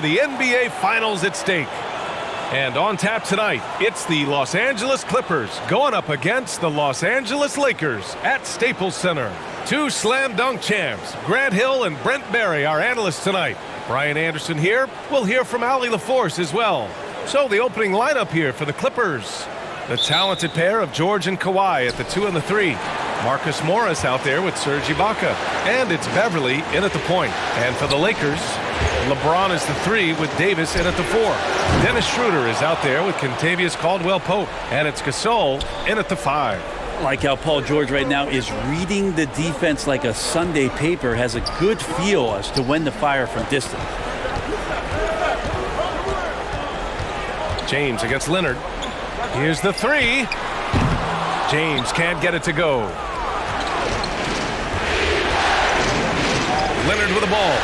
the NBA Finals at stake. And on tap tonight, it's the Los Angeles Clippers going up against the Los Angeles Lakers at Staples Center. Two slam dunk champs, Grant Hill and Brent Barry, our analysts tonight. Brian Anderson here. We'll hear from Allie LaForce as well. So the opening lineup here for the Clippers. The talented pair of George and Kawhi at the 2 and the 3. Marcus Morris out there with Serge Ibaka. And it's Beverly in at the point. And for the Lakers, LeBron is the 3 with Davis in at the 4. Dennis Schroeder is out there with Kentavious Caldwell-Pope. And it's Gasol in at the 5. Like how Paul George right now is reading the defense like a Sunday paper, has a good feel as to when to fire from distance. James against Leonard. Here's the 3. James can't get it to go. Leonard with the ball.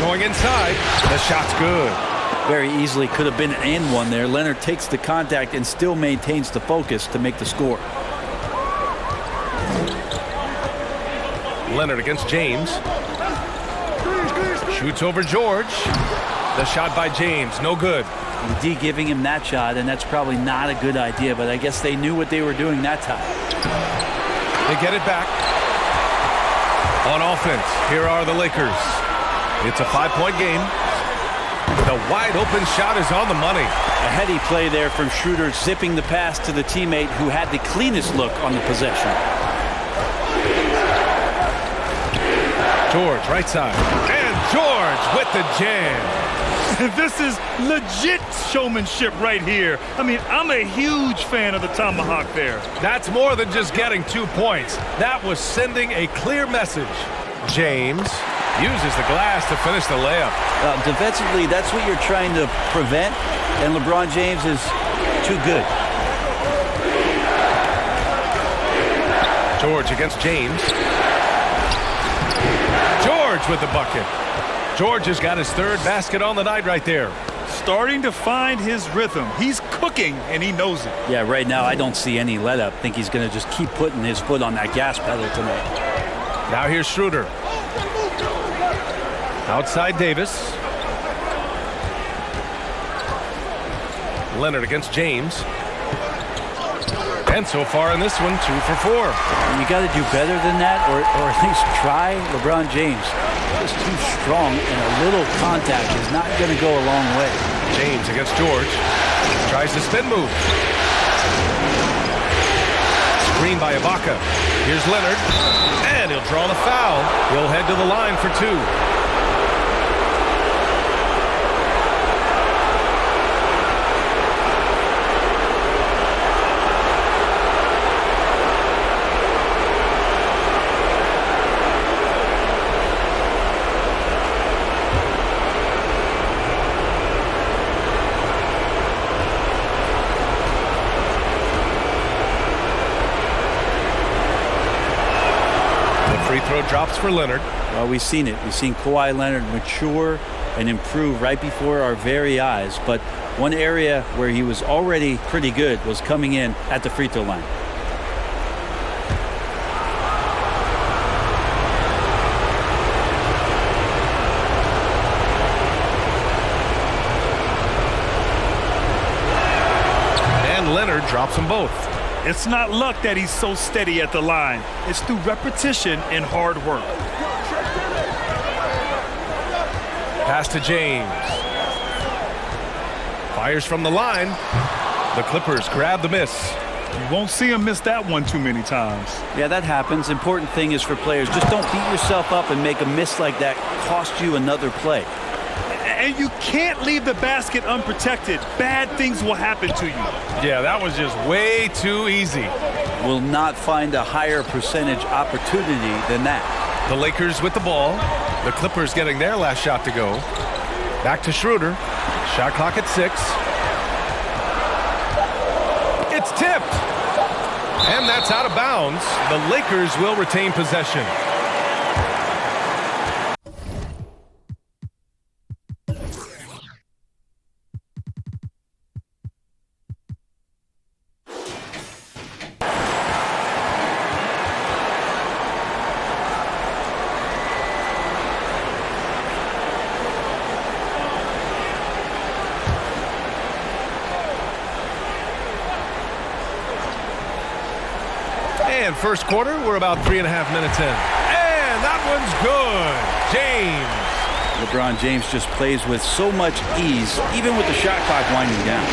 Going inside. The shot's good. Very easily could have been an and one there. Leonard takes the contact and still maintains the focus to make the score. Leonard against James. Shoots over George. The shot by James, no good. D giving him that shot, and that's probably not a good idea, but I guess they knew what they were doing that time. They get it back. On offense, here are the Lakers. It's a 5-point game. The wide open shot is on the money. A heady play there from Schroeder, zipping the pass to the teammate who had the cleanest look on the possession. George, right side. And George with the jam. This is legit showmanship right here. I mean, I'm a huge fan of the tomahawk there. That's more than just getting 2 points. That was sending a clear message. James uses the glass to finish the layup. Defensively, that's what you're trying to prevent, and LeBron James is too good. George against James. George with the bucket. George has got his 3rd basket on the night right there. Starting to find his rhythm. He's cooking, and he knows it. Yeah, right now I don't see any let up. I think he's going to just keep putting his foot on that gas pedal tonight. Now here's Schroeder. Outside Davis. Leonard against James. And so far in this one, 2 for 4. You got to do better than that, or at least try LeBron James. Just too strong, and a little contact is not going to go a long way. James against George. Tries the spin move. Screen by Ibaka. Here's Leonard. And he'll draw the foul. He'll head to the line for 2. Free throw drops for Leonard. Well, we've seen it. We've seen Kawhi Leonard mature and improve right before our very eyes. But one area where he was already pretty good was coming in at the free throw line. And Leonard drops them both. It's not luck that he's so steady at the line. It's through repetition and hard work. Pass to James. Fires from the line. The Clippers grab the miss. You won't see him miss that one too many times. Yeah, that happens. Important thing is for players, just don't beat yourself up and make a miss like that cost you another play. And you can't leave the basket unprotected. Bad things will happen to you. Yeah, that was just way too easy. Will not find a higher percentage opportunity than that. The Lakers with the ball. The Clippers getting their last shot to go. Back to Schroeder. Shot clock at 6. It's tipped. And that's out of bounds. The Lakers will retain possession. And first quarter, we're about 3.5 minutes in. And that one's good. James. LeBron James just plays with so much ease, even with the shot clock winding down.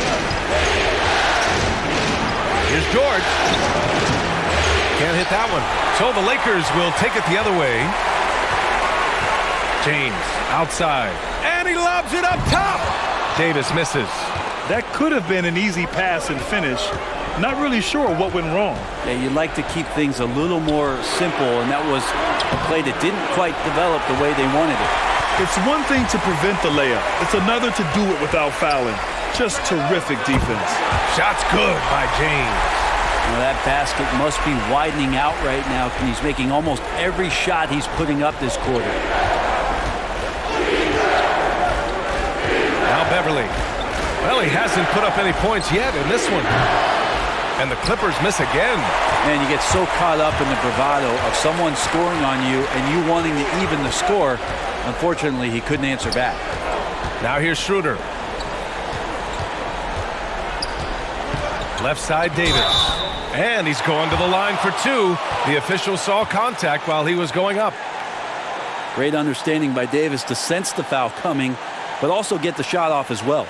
Here's George. Can't hit that one. So the Lakers will take it the other way. James outside. And he lobs it up top. Davis misses. That could have been an easy pass and finish. Not really sure what went wrong. Yeah, you'd like to keep things a little more simple, and that was a play that didn't quite develop the way they wanted it. It's one thing to prevent the layup. It's another to do it without fouling. Just terrific defense. Shot's good by James. Well, that basket must be widening out right now. He's making almost every shot he's putting up this quarter. Now Beverly. Well, he hasn't put up any points yet in this one. And the Clippers miss again. Man, you get so caught up in the bravado of someone scoring on you and you wanting to even the score. Unfortunately, he couldn't answer back. Now here's Schroeder. Left side, Davis. And he's going to the line for two. The official saw contact while he was going up. Great understanding by Davis to sense the foul coming, but also get the shot off as well.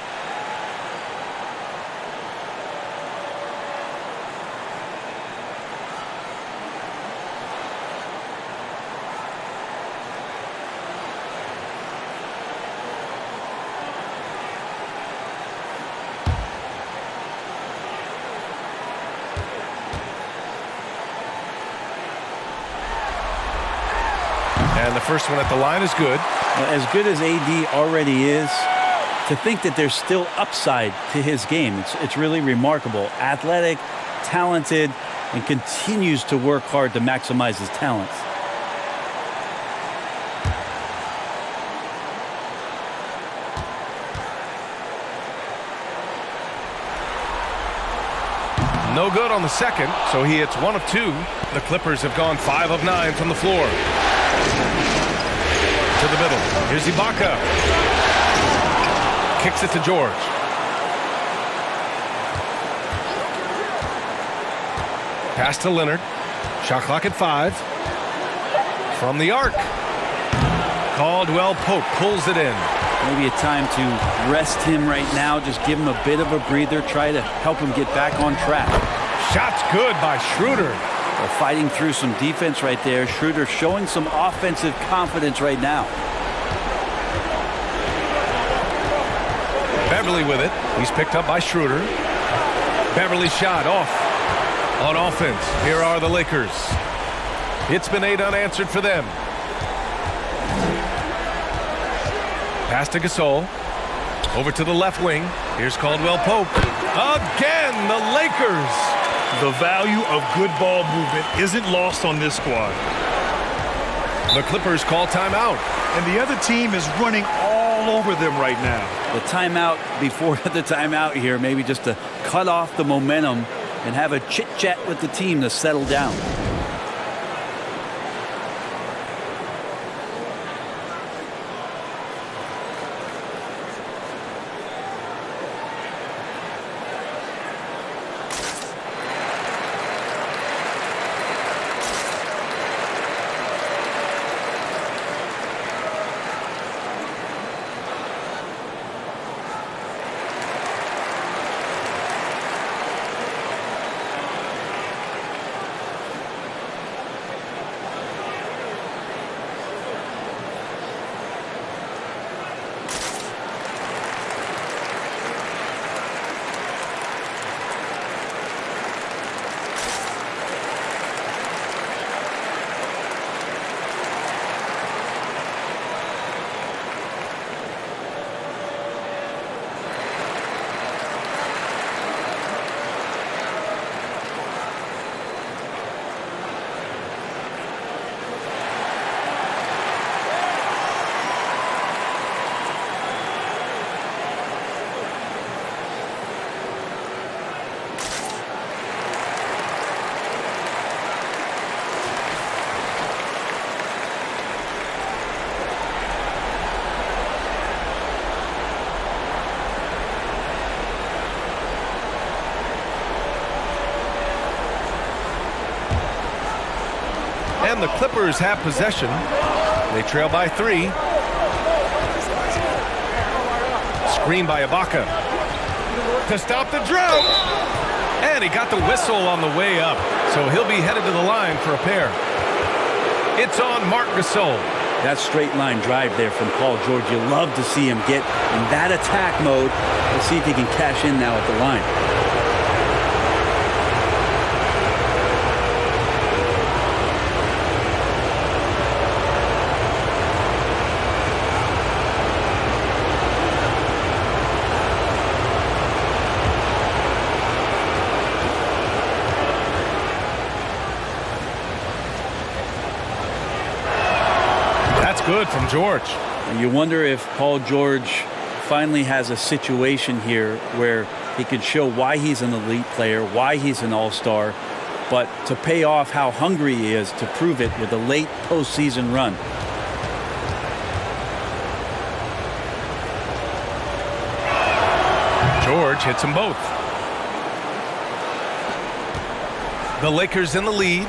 And the first one at the line is good. As good as AD already is, to think that there's still upside to his game, it's really remarkable. Athletic, talented, and continues to work hard to maximize his talents. No good on the second, so he hits 1 of 2. The Clippers have gone 5 of 9 from the floor. To the middle. Here's Ibaka. Kicks it to George. Pass to Leonard. Shot clock at 5. From the arc. Caldwell Pope pulls it in. Maybe a time to rest him right now. Just give him a bit of a breather. Try to help him get back on track. Shot's good by Schroeder. They're fighting through some defense right there. Schroeder showing some offensive confidence right now. Beverly with it. He's picked up by Schroeder. Beverly shot off. On offense, here are the Lakers. It's been 8 unanswered for them. Pass to Gasol. Over to the left wing. Here's Caldwell Pope. Again, the Lakers. The value of good ball movement isn't lost on this squad. The Clippers call timeout. And the other team is running all over them right now. The timeout before the timeout here, maybe just to cut off the momentum and have a chit-chat with the team to settle down. And the Clippers have possession. They trail by 3. Screen by Ibaka. To stop the drought. And he got the whistle on the way up. So he'll be headed to the line for a pair. It's on Marc Gasol. That straight line drive there from Paul George. You love to see him get in that attack mode. Let's see if he can cash in now at the line. Good from George. And you wonder if Paul George finally has a situation here where he can show why he's an elite player, why he's an all-star, but to pay off how hungry he is to prove it with a late postseason run. George hits them both. The Lakers in the lead.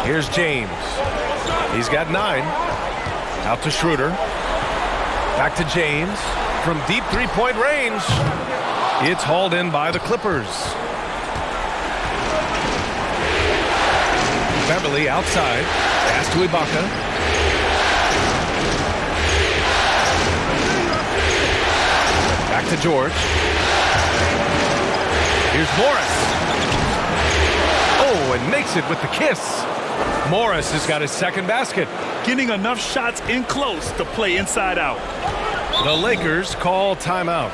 Here's James. He's got 9. Out to Schroeder. Back to James. From deep three-point range. It's hauled in by the Clippers. Beverly outside. Pass to Ibaka. Back to George. Here's Morris. Oh, and makes it with the kiss. Morris has got his second basket. Getting enough shots in close to play inside out. The Lakers call timeout.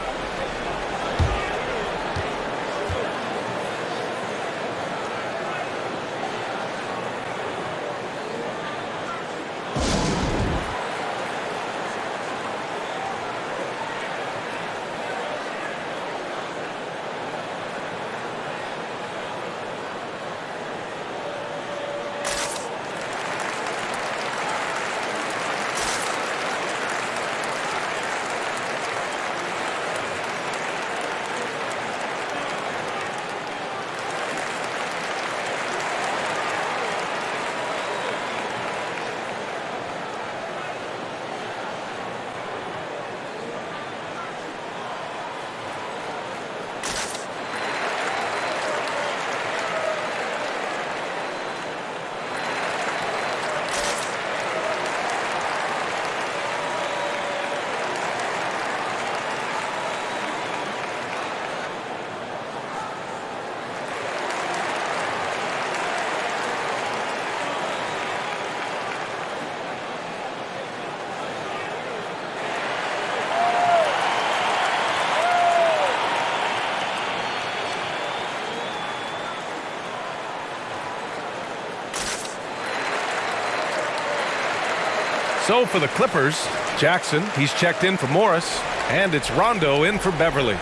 So for the Clippers, Jackson, he's checked in for Morris, and it's Rondo in for Beverly.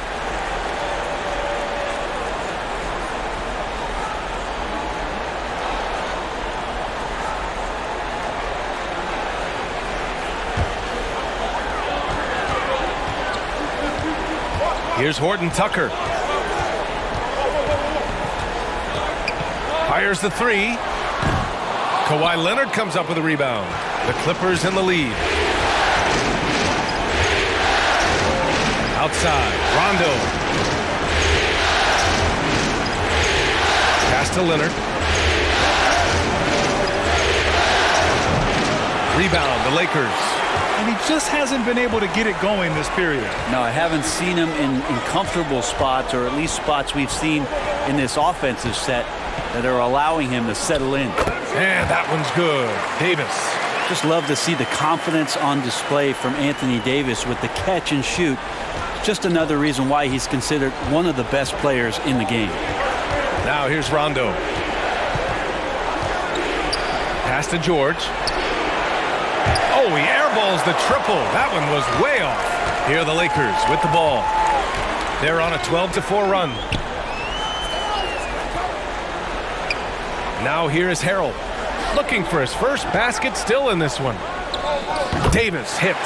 Here's Horton Tucker. Fires the 3. Kawhi Leonard comes up with a rebound. The Clippers in the lead. Outside, Rondo. Pass to Leonard. Rebound, the Lakers. And he just hasn't been able to get it going this period. No, I haven't seen him in comfortable spots, or at least spots we've seen in this offensive set that are allowing him to settle in. And that one's good. Davis. Just love to see the confidence on display from Anthony Davis with the catch and shoot. Just another reason why he's considered one of the best players in the game. Now here's Rondo. Pass to George. Oh, he airballs the triple. That one was way off. Here are the Lakers with the ball. They're on a 12-4 run. Now here is Harrell. Looking for his first basket still in this one. Davis hits.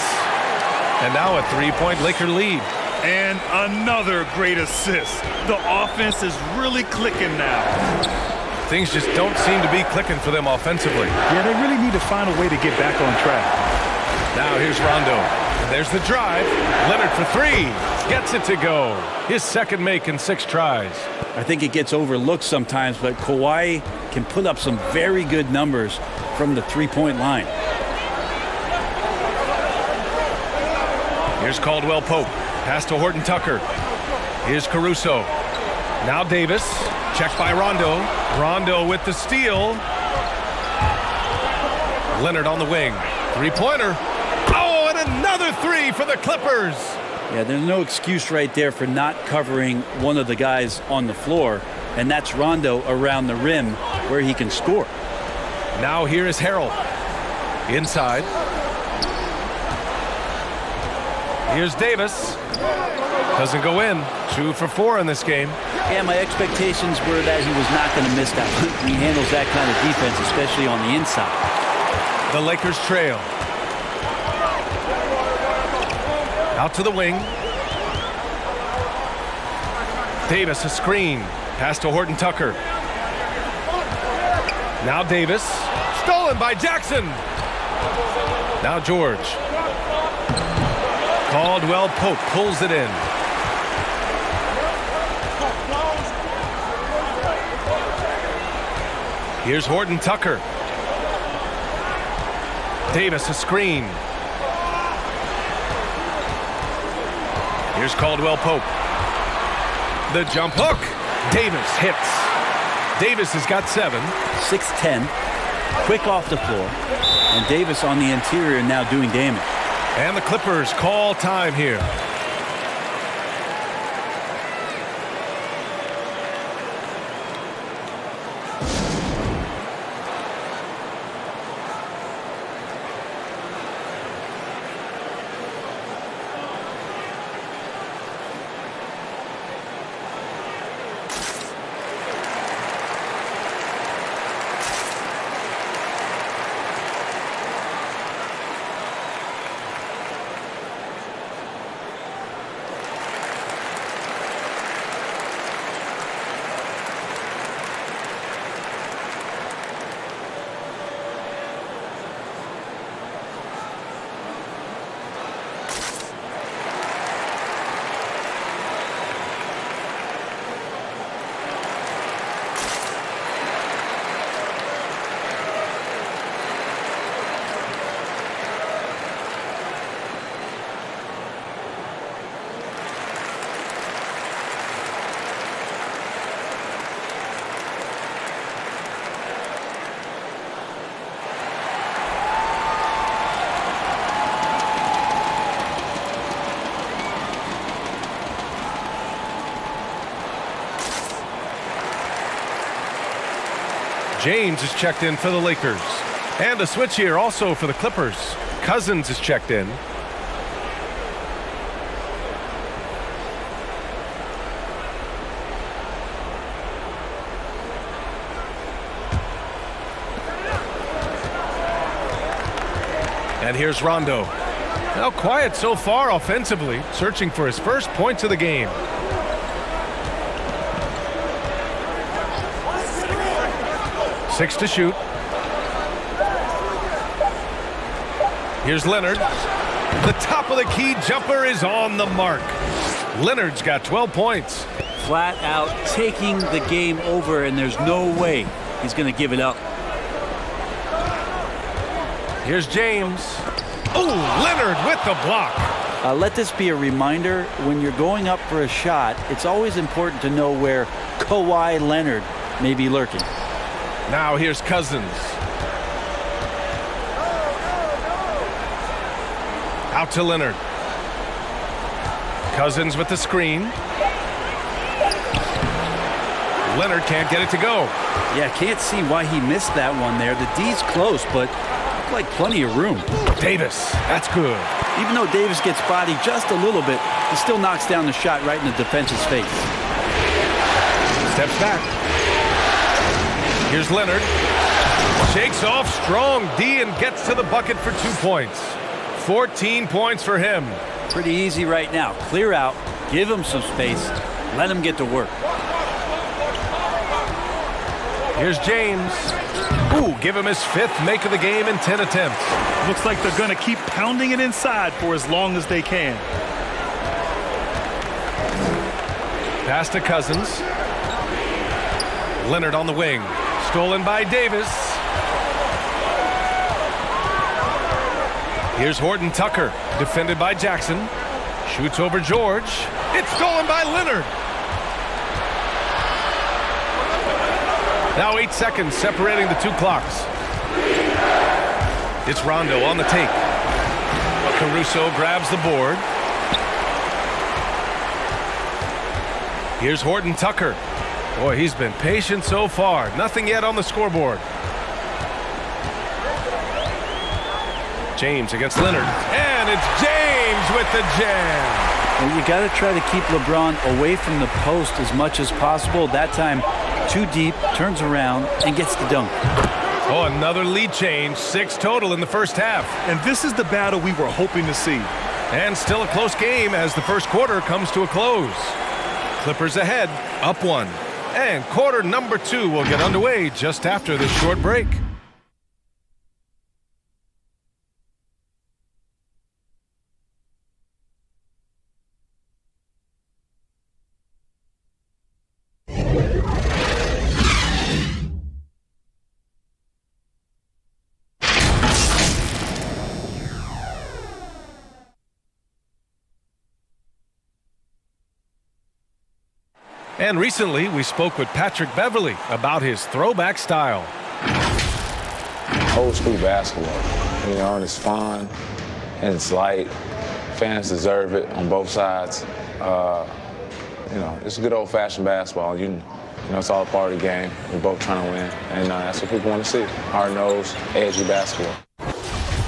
And now a 3-point Laker lead. And another great assist. The offense is really clicking now. Things just don't seem to be clicking for them offensively. Yeah, they really need to find a way to get back on track. Now here's Rondo. And there's the drive. Leonard for three. Gets it to go. His second make in 6 tries. I think it gets overlooked sometimes, but Kawhi can put up some very good numbers from the three-point line. Here's Caldwell Pope. Pass to Horton Tucker. Here's Caruso. Now Davis. Checked by Rondo. Rondo with the steal. Leonard on the wing. Three-pointer. Oh, and another three for the Clippers. Yeah, there's no excuse right there for not covering one of the guys on the floor, and that's Rondo around the rim where he can score. Now here is Harrell. Inside. Here's Davis. Doesn't go in. 2 for 4 in this game. Yeah, my expectations were that he was not going to miss that. He handles that kind of defense, especially on the inside. The Lakers trail. Out to the wing. Davis, a screen. Pass to Horton Tucker. Now Davis. Stolen by Jackson. Now George. Caldwell Pope pulls it in. Here's Horton Tucker. Davis, a screen. Here's Caldwell Pope. The jump hook. Davis hits. Davis has got 7. 6'10", quick off the floor, and Davis on the interior now doing damage. And the Clippers call time here. James is checked in for the Lakers. And a switch here also for the Clippers. Cousins is checked in. And here's Rondo. Now quiet so far offensively, searching for his first points of the game. Six to shoot. Here's Leonard. The top of the key jumper is on the mark. Leonard's got 12 points. Flat out taking the game over, and there's no way he's going to give it up. Here's James. Oh, Leonard with the block. Let this be a reminder, when you're going up for a shot, it's always important to know where Kawhi Leonard may be lurking. Now here's Cousins. Out to Leonard. Cousins with the screen. Leonard can't get it to go. Yeah, can't see why he missed that one there. The D's close, but like plenty of room. Davis, that's good. Even though Davis gets bodied just a little bit, he still knocks down the shot right in the defense's face. Steps back. Here's Leonard. Shakes off strong D and gets to the bucket for 2 points. 14 points for him. Pretty easy right now. Clear out, give him some space, let him get to work. Here's James. Ooh, give him his 5th make of the game in 10 attempts. Looks like they're going to keep pounding it inside for as long as they can. Pass to Cousins. Leonard on the wing. Stolen by Davis. Here's Horton Tucker. Defended by Jackson. Shoots over George. It's stolen by Leonard. Now 8 seconds separating the 2 clocks. It's Rondo on the take. Caruso grabs the board. Here's Horton Tucker. Boy, he's been patient so far. Nothing yet on the scoreboard. James against Leonard. And it's James with the jam. Well, you got to try to keep LeBron away from the post as much as possible. That time, too deep, turns around, and gets the dunk. Oh, another lead change. 6 total in the first half. And this is the battle we were hoping to see. And still a close game as the first quarter comes to a close. Clippers ahead, up 1. And quarter number 2 will get underway just after this short break. And recently, we spoke with Patrick Beverley about his throwback style. Old school basketball, and it's fun and it's light. Fans deserve it on both sides. It's good old-fashioned basketball. It's all a part of the game. We're both trying to win, and that's what people want to see. Hard-nosed, edgy basketball.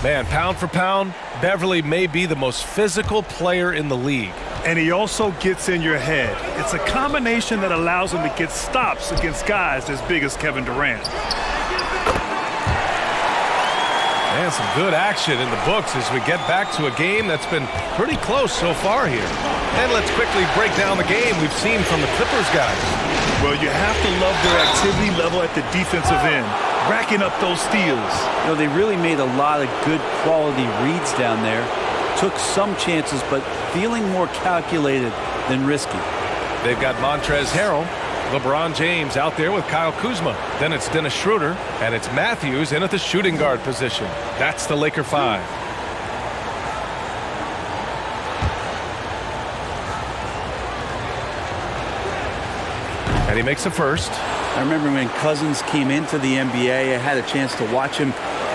Man, pound for pound, Beverley may be the most physical player in the league. And he also gets in your head. It's a combination that allows him to get stops against guys as big as Kevin Durant. And some good action in the books as we get back to a game that's been pretty close so far here. And let's quickly break down the game we've seen from the Clippers guys. Well, you have to love their activity level at the defensive end, racking up those steals. They really made a lot of good quality reads down there. Took some chances, but feeling more calculated than risky. They've got Montrezl Harrell, LeBron James out there with Kyle Kuzma. Then it's Dennis Schroeder, and it's Matthews in at the shooting guard position. That's the Laker 5. And he makes the first. I remember when Cousins came into the NBA, I had a chance to watch him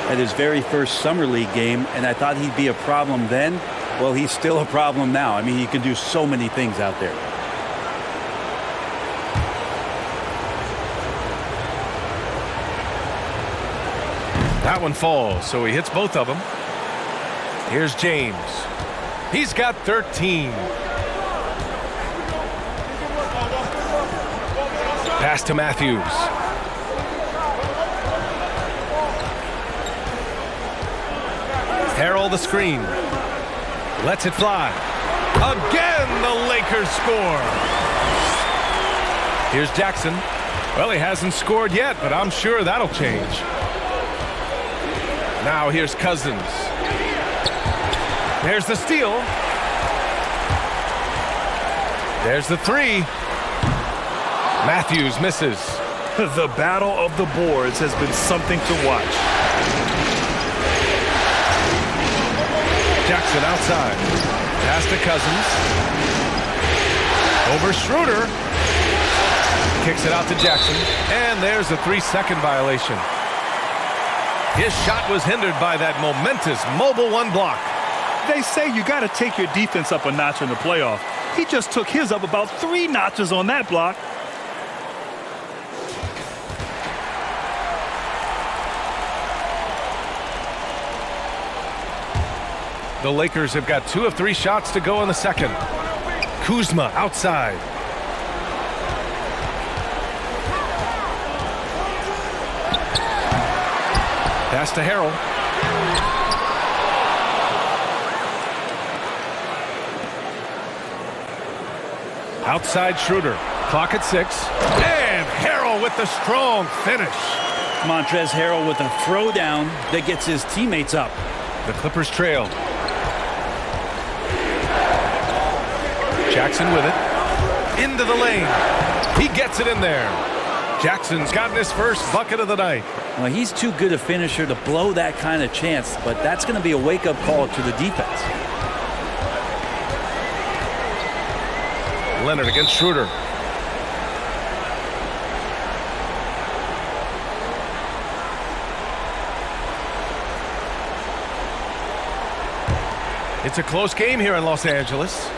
at his very first Summer League game, and I thought he'd be a problem then. Well, he's still a problem now. I mean, he can do so many things out there. That one falls, so he hits both of them. Here's James. He's got 13. Pass to Matthews. Harrell the screen. Lets it fly. Again, the Lakers score. Here's Jackson. Well, he hasn't scored yet, but I'm sure that'll change. Now here's Cousins. There's the steal. There's the 3. Matthews misses. The battle of the boards has been something to watch. Jackson outside. Pass to Cousins. Over Schroeder. Kicks it out to Jackson. And there's a 3-second violation. His shot was hindered by that momentous mobile 1 block. They say you got to take your defense up a notch in the playoff. He just took his up about 3 notches on that block. The Lakers have got 2 of 3 shots to go in the second. Kuzma outside. Pass to Harrell. Outside Schroeder. Clock at 6. And Harrell Harrell with the strong finish. Montrezl Harrell with a throwdown that gets his teammates up. The Clippers trail. Jackson with it. Into the lane. He gets it in there. Jackson's gotten his first bucket of the night. Well, he's too good a finisher to blow that kind of chance, but that's going to be a wake-up call to the defense. Leonard against Schroeder. It's a close game here in Los Angeles.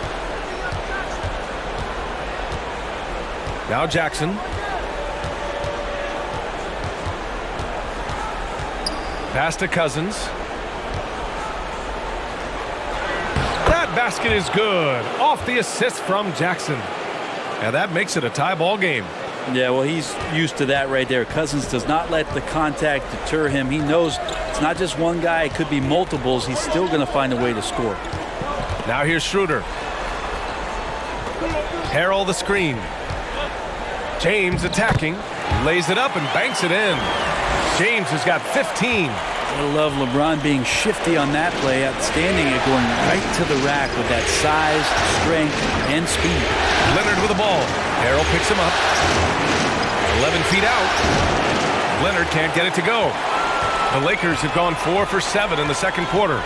Now Jackson. Pass to Cousins. That basket is good. Off the assist from Jackson. And that makes it a tie ball game. Yeah, well, he's used to that right there. Cousins does not let the contact deter him. He knows it's not just one guy. It could be multiples. He's still going to find a way to score. Now here's Schroeder. Harrell the screen. James attacking. Lays it up and banks it in. James has got 15. I love LeBron being shifty on that play. Outstanding at going right to the rack with that size, strength, and speed. Leonard with the ball. Harrell picks him up. 11 feet out. Leonard can't get it to go. The Lakers have gone 4 for 7 in the second quarter.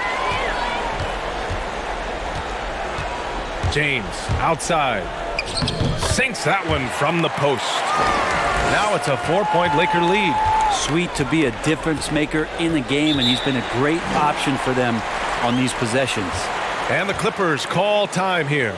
James outside. Sinks that one from the post. Now it's a 4-point Laker lead. Sweet to be a difference maker in the game, and he's been a great option for them on these possessions. And the Clippers call time here.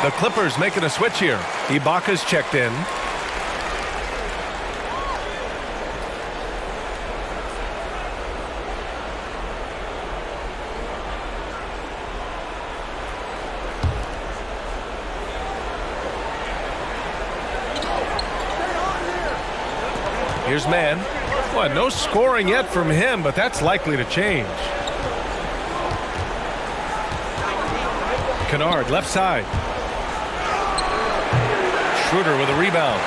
The Clippers making a switch here. Ibaka's checked in. Here's Mann. Well, no scoring yet from him, but that's likely to change. Kennard, left side. Schroeder with a rebound.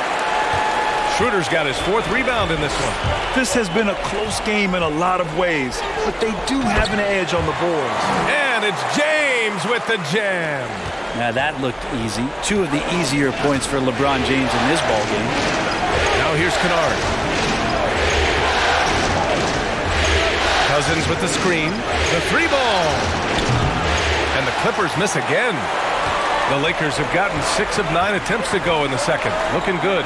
Schroeder's got his 4th rebound in this one. This has been a close game in a lot of ways, but they do have an edge on the boards. And it's James with the jam. Now that looked easy. 2 of the easier points for LeBron James in this ball game. Now here's Kennard. Cousins with the screen. The 3-ball. And the Clippers miss again. The Lakers have gotten 6 of 9 attempts to go in the second. Looking good.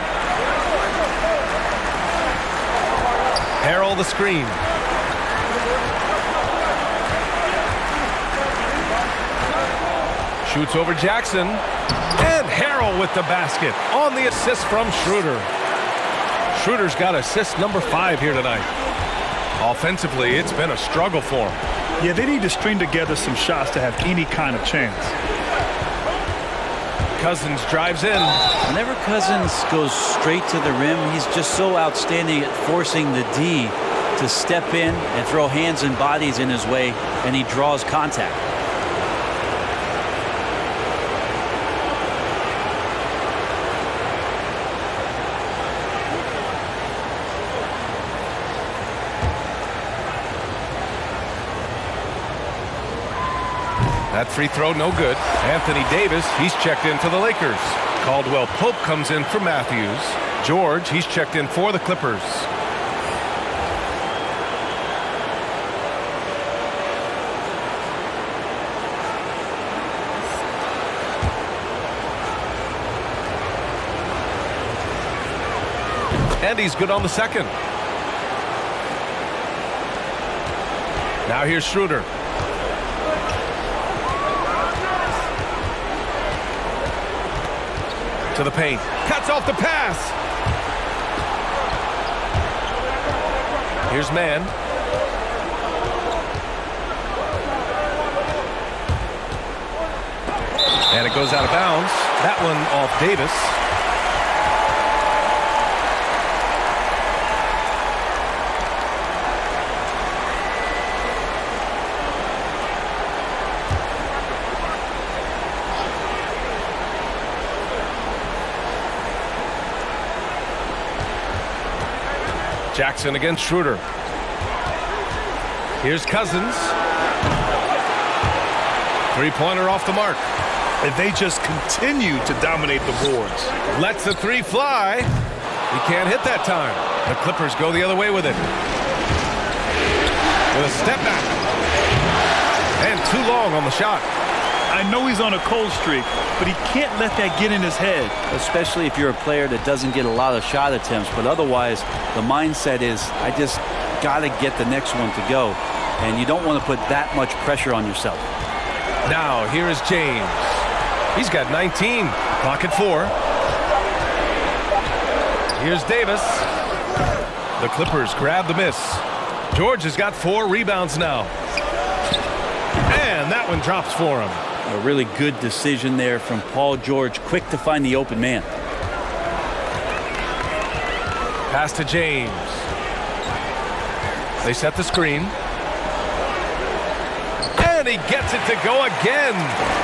Harrell the screen. Shoots over Jackson. And Harrell with the basket on the assist from Schroeder. Schroeder's got assist number 5 here tonight. Offensively, it's been a struggle for him. Yeah, they need to string together some shots to have any kind of chance. Cousins drives in. Whenever Cousins goes straight to the rim, he's just so outstanding at forcing the D to step in and throw hands and bodies in his way, and he draws contact. That free throw no good. Anthony Davis, he's checked in for the Lakers. Caldwell Pope comes in for Matthews. George, he's checked in for the Clippers. And he's good on the second. Now here's Schroeder. To the paint. Cuts off the pass. Here's Mann. And it goes out of bounds. That one off Davis. Jackson against Schroeder. Here's Cousins. Three-pointer off the mark. And they just continue to dominate the boards. Lets the three fly. He can't hit that time. The Clippers go the other way with it. With a step back. And too long on the shot. I know he's on a cold streak, but he can't let that get in his head. Especially if you're a player that doesn't get a lot of shot attempts, but otherwise the mindset is, I just got to get the next one to go. And you don't want to put that much pressure on yourself. Now here is James. He's got 19. Clock at 4. Here's Davis. The Clippers grab the miss. George has got 4 rebounds now. And that one drops for him. A really good decision there from Paul George. Quick to find the open man. Pass to James. They set the screen. And he gets it to go again.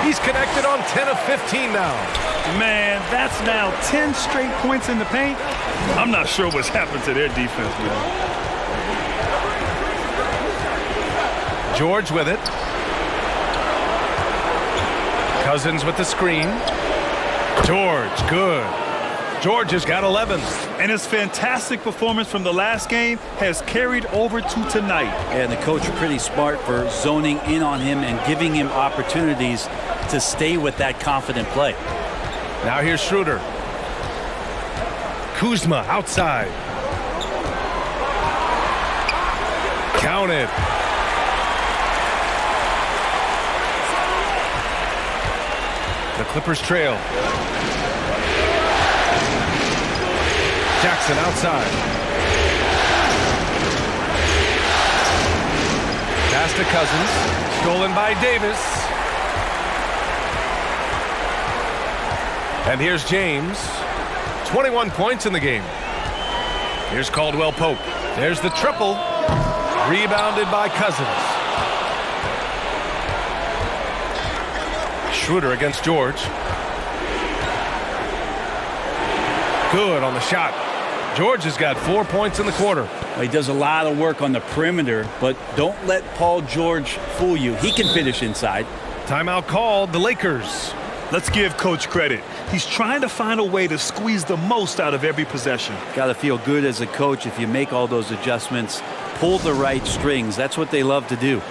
He's connected on 10 of 15 now. Man, that's now 10 straight points in the paint. I'm not sure what's happened to their defense, man. George with it. Cousins with the screen. George, good. George has got 11. And his fantastic performance from the last game has carried over to tonight. And the coach pretty smart for zoning in on him and giving him opportunities to stay with that confident play. Now here's Schroeder. Kuzma outside. Counted. The Clippers trail. Jackson outside. Pass to Cousins. Stolen by Davis. And here's James. 21 points in the game. Here's Caldwell Pope. There's the triple. Rebounded by Cousins. Schroeder against George. Good on the shot. George has got 4 points in the quarter. Well, he does a lot of work on the perimeter, but don't let Paul George fool you. He can finish inside. Timeout called, the Lakers. Let's give Coach credit. He's trying to find a way to squeeze the most out of every possession. Got to feel good as a coach if you make all those adjustments, pull the right strings. That's what they love to do.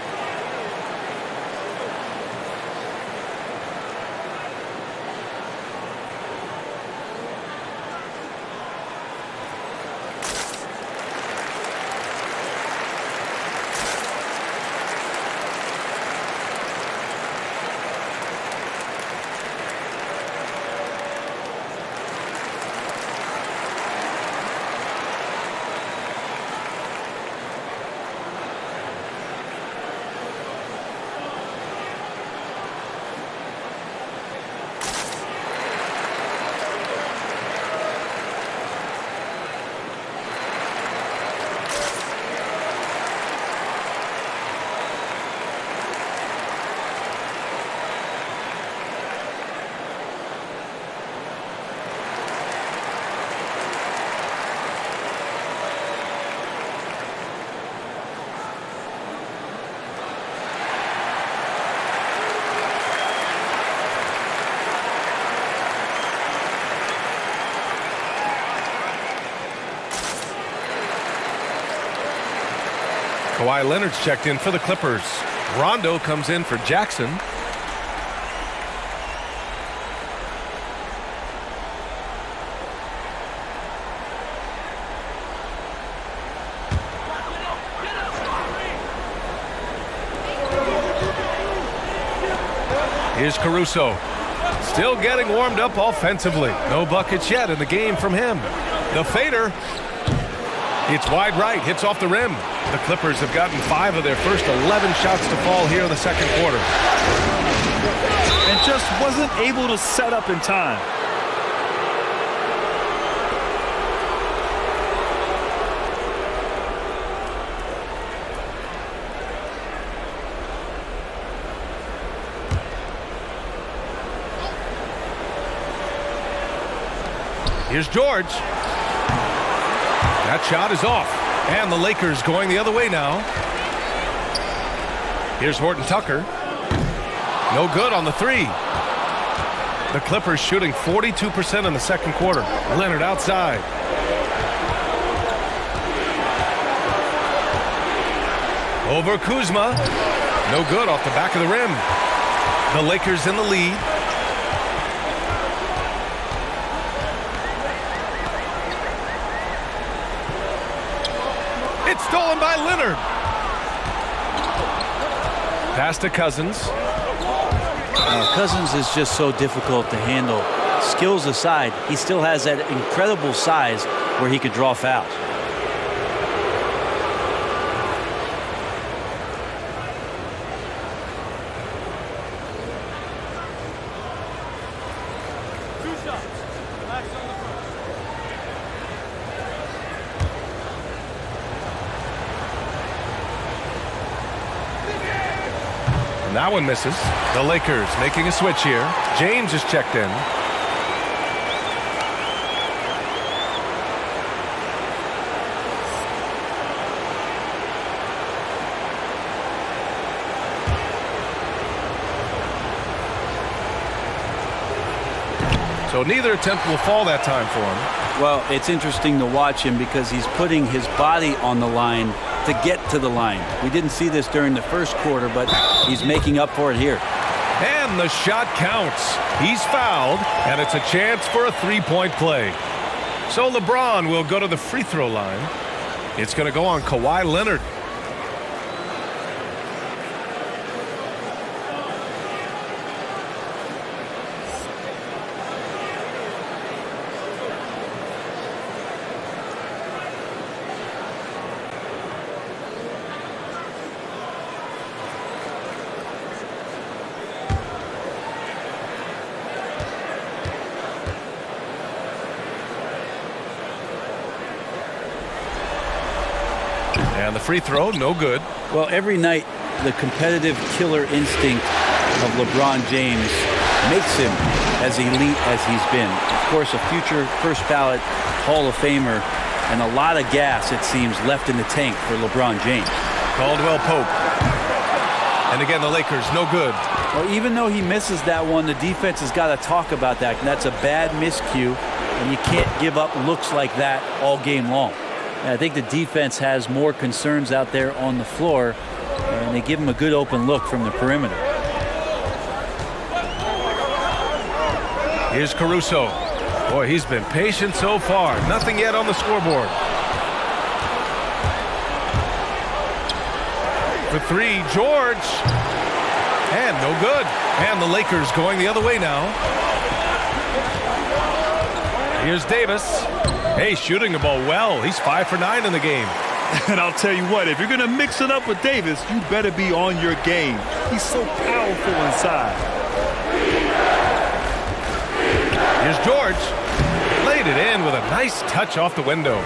Kawhi Leonard's checked in for the Clippers. Rondo comes in for Jackson. Here's Caruso. Still getting warmed up offensively. No buckets yet in the game from him. The fader. It's wide right. Hits off the rim. The Clippers have gotten 5 of their first 11 shots to fall here in the second quarter. And just wasn't able to set up in time. Here's George. That shot is off. And the Lakers going the other way now. Here's Horton Tucker. No good on the 3. The Clippers shooting 42% in the second quarter. Leonard outside. Over Kuzma. No good off the back of the rim. The Lakers in the lead. It's stolen by Leonard. Pass to Cousins. Cousins is just so difficult to handle. Skills aside, he still has that incredible size where he could draw fouls. That one misses. The Lakers making a switch here. James is checked in. So neither attempt will fall that time for him. Well, it's interesting to watch him because he's putting his body on the line to get to the line. We didn't see this during the first quarter, but he's making up for it here. And the shot counts. He's fouled, and it's a chance for a three-point play. So LeBron will go to the free throw line. It's going to go on Kawhi Leonard. And the free throw, no good. Well, every night, the competitive killer instinct of LeBron James makes him as elite as he's been. Of course, a future first ballot Hall of Famer and a lot of gas, it seems, left in the tank for LeBron James. Caldwell Pope. And again, the Lakers, no good. Well, even though he misses that one, the defense has got to talk about that. And that's a bad miscue, and you can't give up looks like that all game long. And I think the defense has more concerns out there on the floor, and they give him a good open look from the perimeter. Here's Caruso. Boy, he's been patient so far. Nothing yet on the scoreboard. For 3, George. And no good. And the Lakers going the other way now. Here's Davis. Hey, shooting the ball well. He's 5 for 9 in the game. And I'll tell you what, if you're going to mix it up with Davis, you better be on your game. He's so powerful inside. Here's George. Laid it in with a nice touch off the window.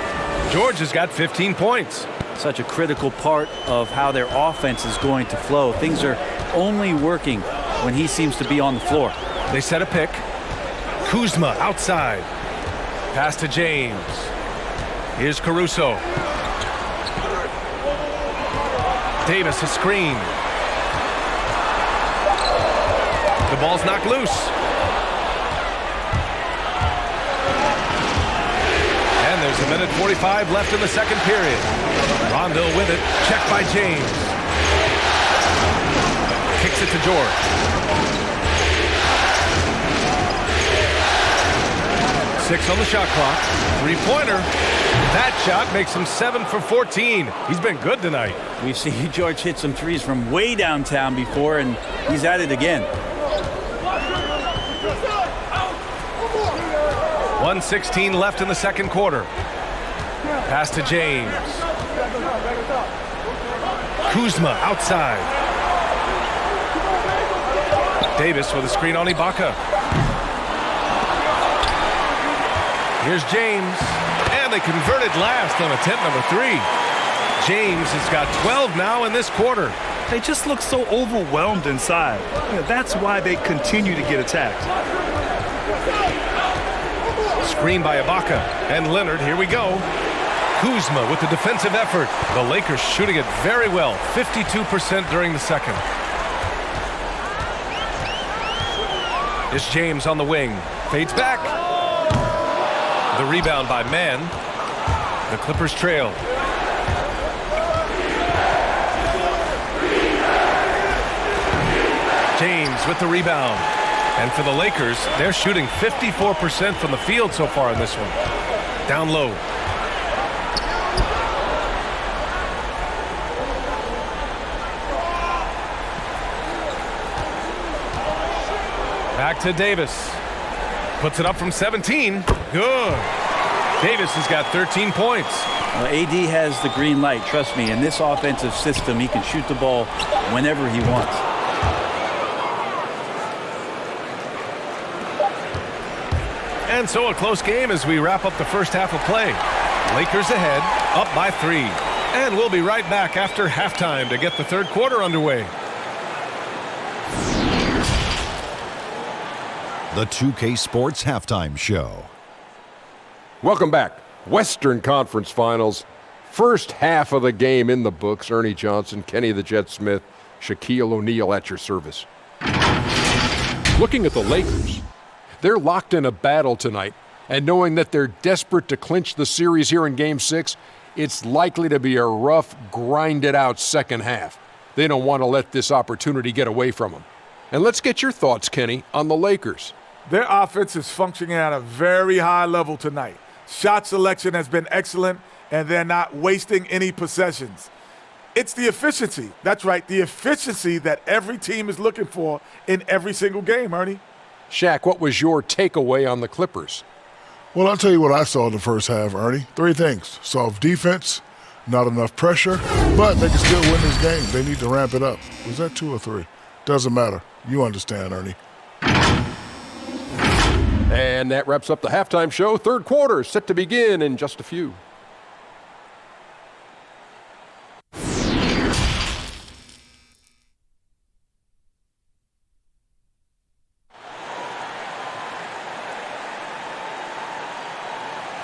George has got 15 points. Such a critical part of how their offense is going to flow. Things are only working when he seems to be on the floor. They set a pick. Kuzma outside. Pass to James. Here's Caruso. Davis a screen. The ball's knocked loose. And And there's a minute 45 left in the second period. Rondo with it. Checked by James. Kicks it to George. 6 on the shot clock. Three-pointer. That shot makes him 7 for 14. He's been good tonight. We've seen George hit some threes from way downtown before, and he's at it again. 1:16 left in the second quarter. Pass to James. Kuzma outside. Davis with a screen on Ibaka. Here's James. And they converted last on attempt number 3. James has got 12 now in this quarter. They just look so overwhelmed inside. That's why they continue to get attacked. Screen by Ibaka. And Leonard, here we go. Kuzma with the defensive effort. The Lakers shooting it very well. 52% during the second. It's James on the wing. Fades back. The rebound by Mann. The Clippers trail. James with the rebound. And for the Lakers, they're shooting 54% from the field so far in this one. Down low. Back to Davis. Puts it up from 17. Good. Davis has got 13 points. Well, AD has the green light. Trust me, in this offensive system, he can shoot the ball whenever he wants. And so a close game as we wrap up the first half of play. Lakers ahead, up by 3. And we'll be right back after halftime to get the third quarter underway. The 2K Sports Halftime Show. Welcome back. Western Conference Finals. First half of the game in the books. Ernie Johnson, Kenny the Jet Smith, Shaquille O'Neal at your service. Looking at the Lakers, they're locked in a battle tonight, and knowing that they're desperate to clinch the series here in Game 6, it's likely to be a rough, grinded-out second half. They don't want to let this opportunity get away from them. And let's get your thoughts, Kenny, on the Lakers. Their offense is functioning at a very high level tonight. Shot selection has been excellent, and they're not wasting any possessions. It's the efficiency. That's right, the efficiency that every team is looking for in every single game, Ernie. Shaq, what was your takeaway on the Clippers? Well, I'll tell you what I saw in the first half, Ernie. 3 things. Soft defense, not enough pressure, but they can still win this game. They need to ramp it up. Was that 2 or 3? Doesn't matter. You understand, Ernie. And that wraps up the halftime show. Third quarter set to begin in just a few.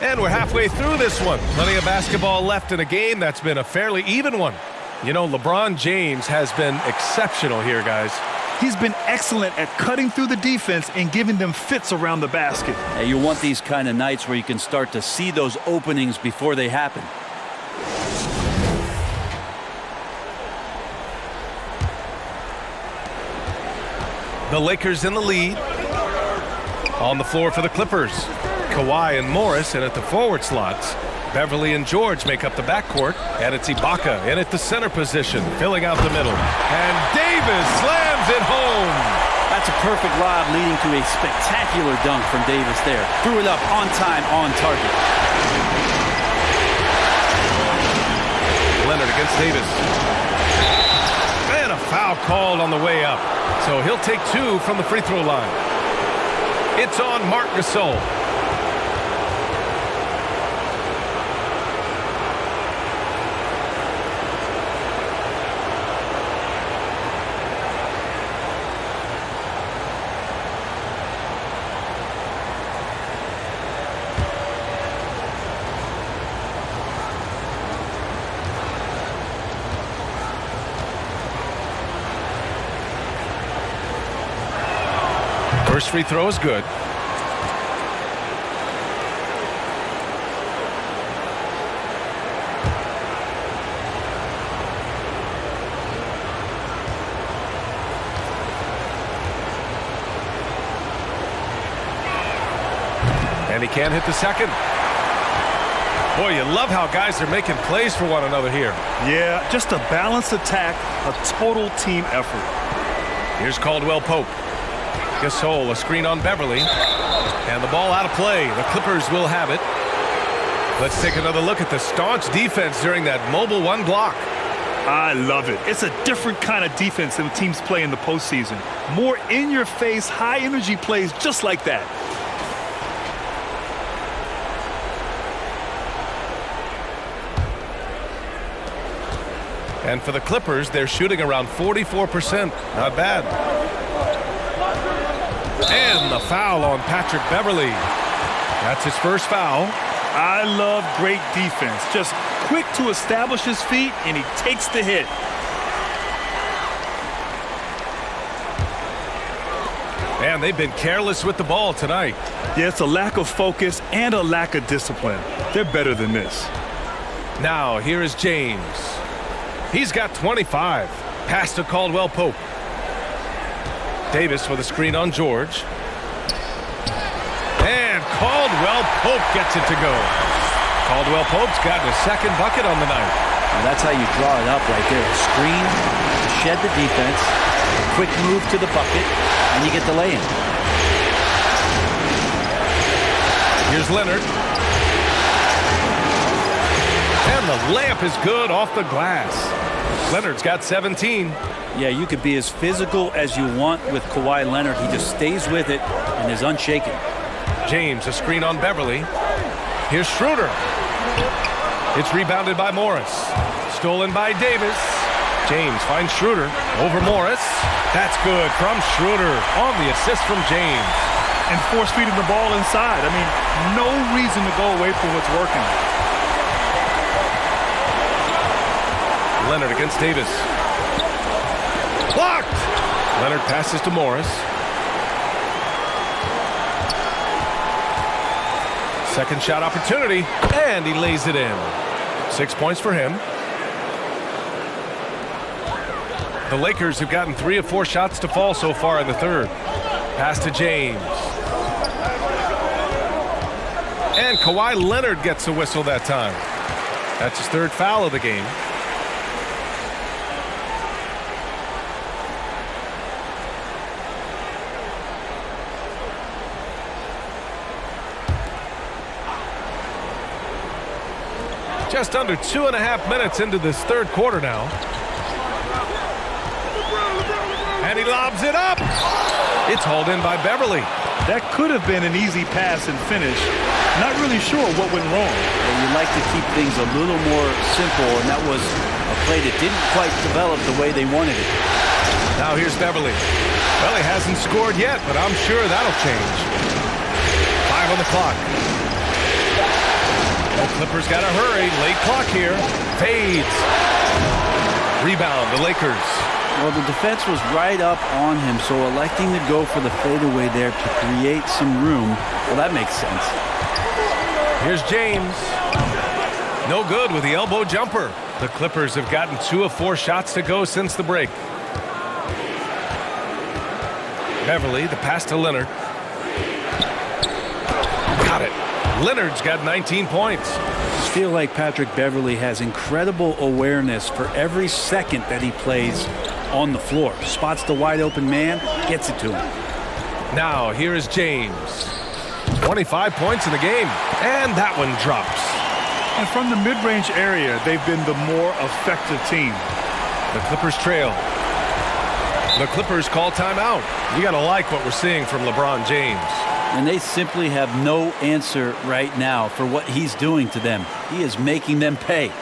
And we're halfway through this one. Plenty of basketball left in a game that's been a fairly even one. You know, LeBron James has been exceptional here, guys. He's been excellent at cutting through the defense and giving them fits around the basket. Hey, you want these kind of nights where you can start to see those openings before they happen. The Lakers in the lead. On the floor for the Clippers. Kawhi and Morris in at the forward slots. Beverly and George make up the backcourt. And it's Ibaka in at the center position, filling out the middle. And Davis slams it home. That's a perfect lob leading to a spectacular dunk from Davis there. Threw it up on time, on target. Leonard against Davis. And a foul called on the way up. So he'll take 2 from the free throw line. It's on Marc Gasol. First free throw is good. And he can't hit the second. Boy, you love how guys are making plays for one another here. Yeah, just a balanced attack, a total team effort. Here's Caldwell Pope. Gasol, a screen on Beverly. And the ball out of play. The Clippers will have it. Let's take another look at the staunch defense during that mobile one block. I love it. It's a different kind of defense than teams play in the postseason. More in-your-face, high-energy plays just like that. And for the Clippers, they're shooting around 44%. Not bad. And the foul on Patrick Beverly. That's his first foul. I love great defense. Just quick to establish his feet, and he takes the hit. And they've been careless with the ball tonight. Yeah, it's a lack of focus and a lack of discipline. They're better than this. Now, here is James. He's got 25. Pass to Caldwell Pope. Davis with a screen on George. And Caldwell Pope gets it to go. Caldwell Pope's gotten his second bucket on the night. And that's how you draw it up right there. A screen, shed the defense, quick move to the bucket, and you get the lay-in. Here's Leonard. And the layup is good off the glass. Leonard's got 17. Yeah, you could be as physical as you want with Kawhi Leonard. He just stays with it and is unshaken. James, a screen on Beverly. Here's Schroeder. It's rebounded by Morris. Stolen by Davis. James finds Schroeder over Morris. That's good from Schroeder on the assist from James. And force-feeding the ball inside. I mean, no reason to go away from what's working. Leonard against Davis. Blocked! Leonard passes to Morris. Second shot opportunity, and he lays it in. 6 points for him. The Lakers have gotten 3 of 4 shots to fall so far in the third. Pass to James. And Kawhi Leonard gets a whistle that time. That's his third foul of the game. Just under 2.5 minutes into this third quarter now. And he lobs it up. It's hauled in by Beverly. That could have been an easy pass and finish. Not really sure what went wrong. Well, you like to keep things a little more simple, and that was a play that didn't quite develop the way they wanted it. Now here's Beverly. Well, he hasn't scored yet, but I'm sure that'll change. 5 on the clock. The Clippers got to hurry. Late clock here. Fades. Rebound, the Lakers. Well, the defense was right up on him, so electing to go for the fadeaway there to create some room, well, that makes sense. Here's James. No good with the elbow jumper. The Clippers have gotten 2 of 4 shots to go since the break. Beverly, the pass to Leonard. Got it. Leonard's got 19 points. I just feel like Patrick Beverly has incredible awareness for every second that he plays on the floor. Spots the wide open man, gets it to him. Now here is James. 25 points in the game, and that one drops. And from the mid-range area, they've been the more effective team. The Clippers trail. The Clippers call timeout. You got to like what we're seeing from LeBron James. And they simply have no answer right now for what he's doing to them. He is making them pay.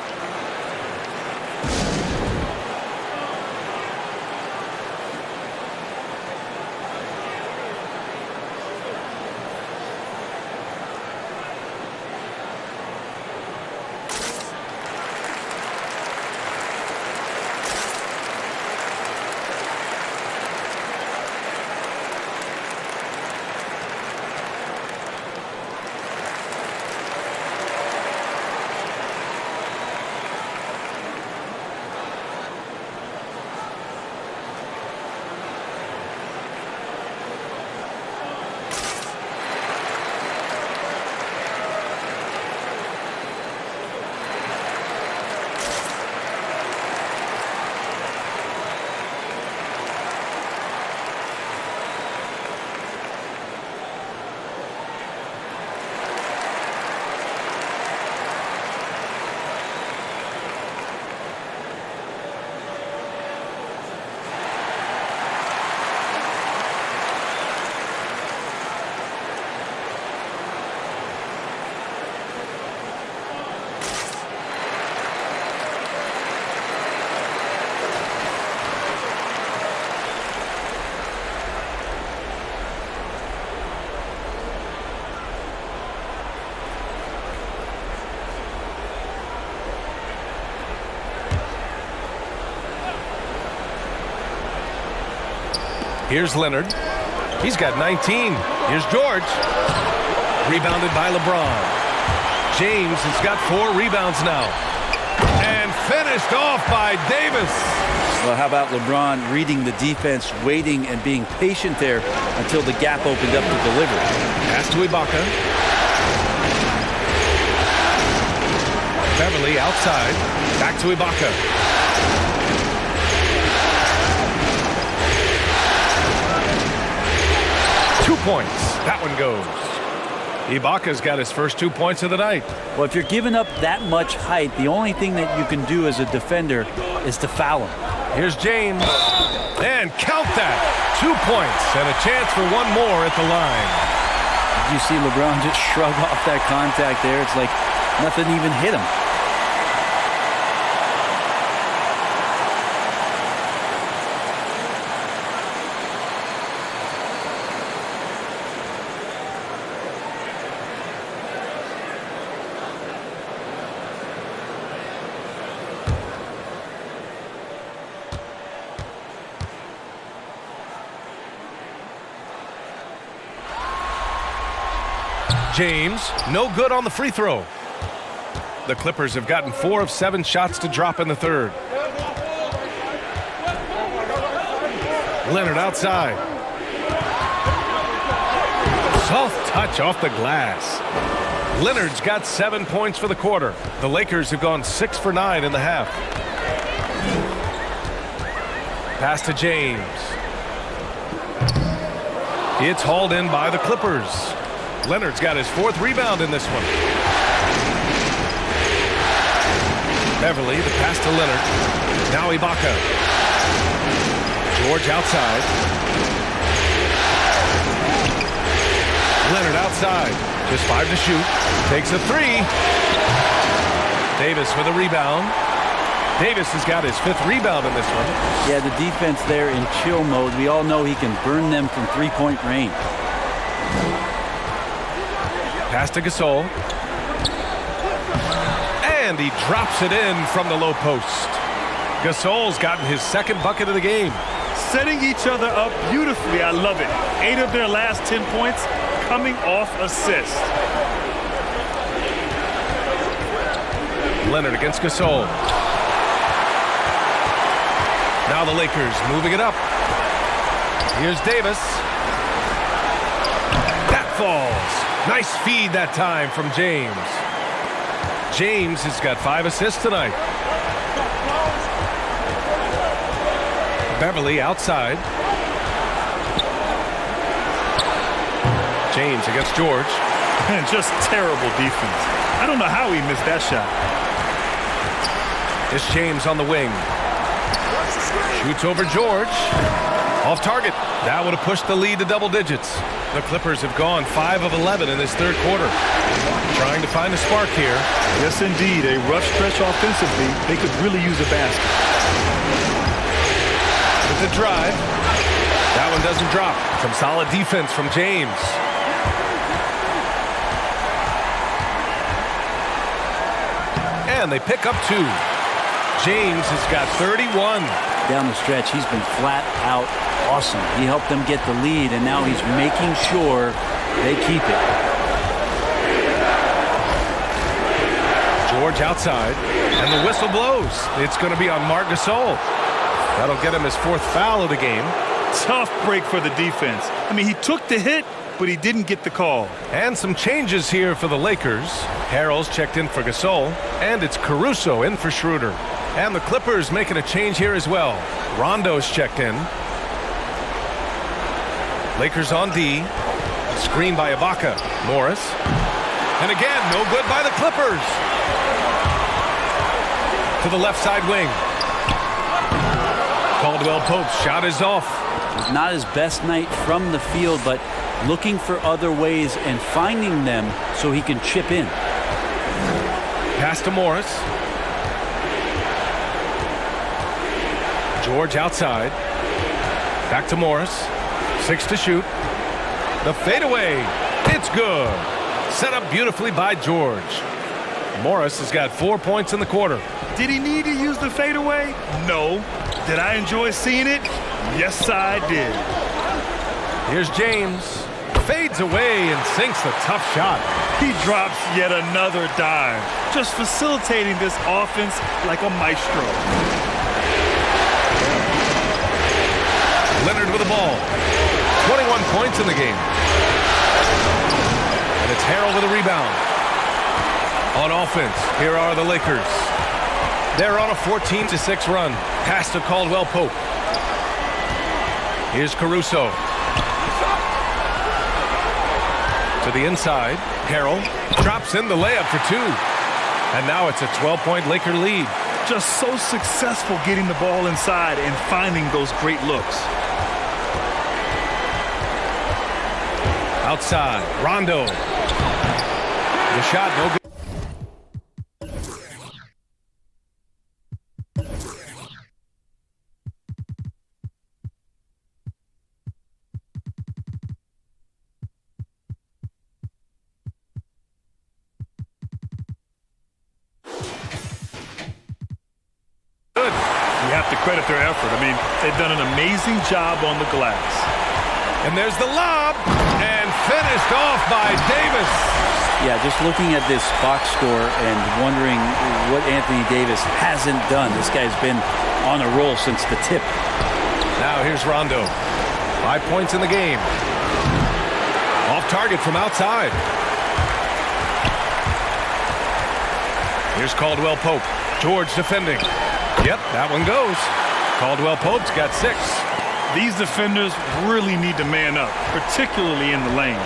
Here's Leonard. He's got 19. Here's George. Rebounded by LeBron. James has got 4 rebounds now. And finished off by Davis. Well, how about LeBron reading the defense, waiting and being patient there until the gap opened up to deliver. Pass to Ibaka. Beverly outside. Back to Ibaka. 2 points. That one goes. Ibaka's got his first 2 points of the night. Well, if you're giving up that much height, the only thing that you can do as a defender is to foul him. Here's James. And count that. 2 points and a chance for one more at the line. Did you see LeBron just shrug off that contact there? It's like nothing even hit him. James, no good on the free throw. The Clippers have gotten 4 of 7 shots to drop in the third. Leonard outside. Soft touch off the glass. Leonard's got 7 points for the quarter. The Lakers have gone 6 for 9 in the half. Pass to James. It's hauled in by the Clippers. Leonard's got his 4th rebound in this one. Beverly, the pass to Leonard. Now Ibaka. George outside. Leonard outside. Just 5 to shoot. Takes a 3. Davis with a rebound. Davis has got his 5th rebound in this one. Yeah, the defense there in chill mode. We all know he can burn them from three-point range. Pass to Gasol. And he drops it in from the low post. Gasol's gotten his 2nd bucket of the game. Setting each other up beautifully. I love it. 8 of their last 10 points coming off assists. Leonard against Gasol. Now the Lakers moving it up. Here's Davis. That falls. Nice feed that time from James. James has got 5 assists tonight. Beverly outside. James against George. And just terrible defense. I don't know how he missed that shot. It's James on the wing. Shoots over George. Off target. That would have pushed the lead to double digits. The Clippers have gone 5 of 11 in this third quarter. Trying to find a spark here. Yes, indeed. A rough stretch offensively. They could really use a basket. With the drive. That one doesn't drop. Some solid defense from James. And they pick up 2. James has got 31. Down the stretch, he's been flat out awesome. He helped them get the lead, and now he's making sure they keep it. George outside, and the whistle blows. It's going to be on Marc Gasol. That'll get him his 4th foul of the game. Tough break for the defense. I mean, he took the hit, but he didn't get the call. And some changes here for the Lakers. Harrell's checked in for Gasol, and it's Caruso in for Schroeder. And the Clippers making a change here as well. Rondo's checked in. Lakers on D. Screen by Ibaka. Morris. And again, no good by the Clippers. To the left side wing. Caldwell Pope's shot is off. Not his best night from the field, but looking for other ways and finding them so he can chip in. Pass to Morris. George outside. Back to Morris. 6 to shoot. The fadeaway. It's good. Set up beautifully by George. Morris has got 4 points in the quarter. Did he need to use the fadeaway? No. Did I enjoy seeing it? Yes, I did. Here's James. Fades away and sinks the tough shot. He drops yet another dime, just facilitating this offense like a maestro. Leonard with the ball. 21 points in the game. And it's Harrell with a rebound. On offense, here are the Lakers. They're on a 14-6 run. Pass to Caldwell Pope. Here's Caruso. To the inside, Harrell drops in the layup for two. And now it's a 12-point Laker lead. Just so successful getting the ball inside and finding those great looks. Outside, Rondo. The shot, no good. You have to credit their effort. I mean, they've done an amazing job on the glass. And there's the lob, and finished off by Davis. Yeah, just looking at this box score and wondering what Anthony Davis hasn't done. This guy's been on a roll since the tip. Now here's Rondo. 5 points in the game. Off target from outside. Here's Caldwell Pope. George defending. Yep, that one goes. Caldwell Pope's got 6. These defenders really need to man up, particularly in the lane.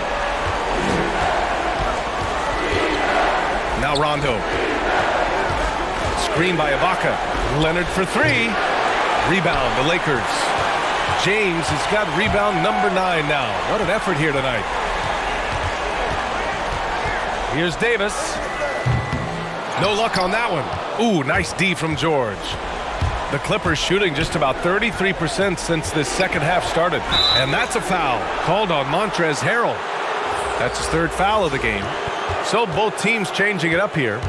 Now Rondo. Screen by Ibaka. Leonard for 3. Rebound, the Lakers. James has got rebound number 9 now. What an effort here tonight. Here's Davis. No luck on that one. Ooh, nice D from George. The Clippers shooting just about 33% since this second half started. And that's a foul called on Montrezl Harrell. That's his 3rd foul of the game. So both teams changing it up here.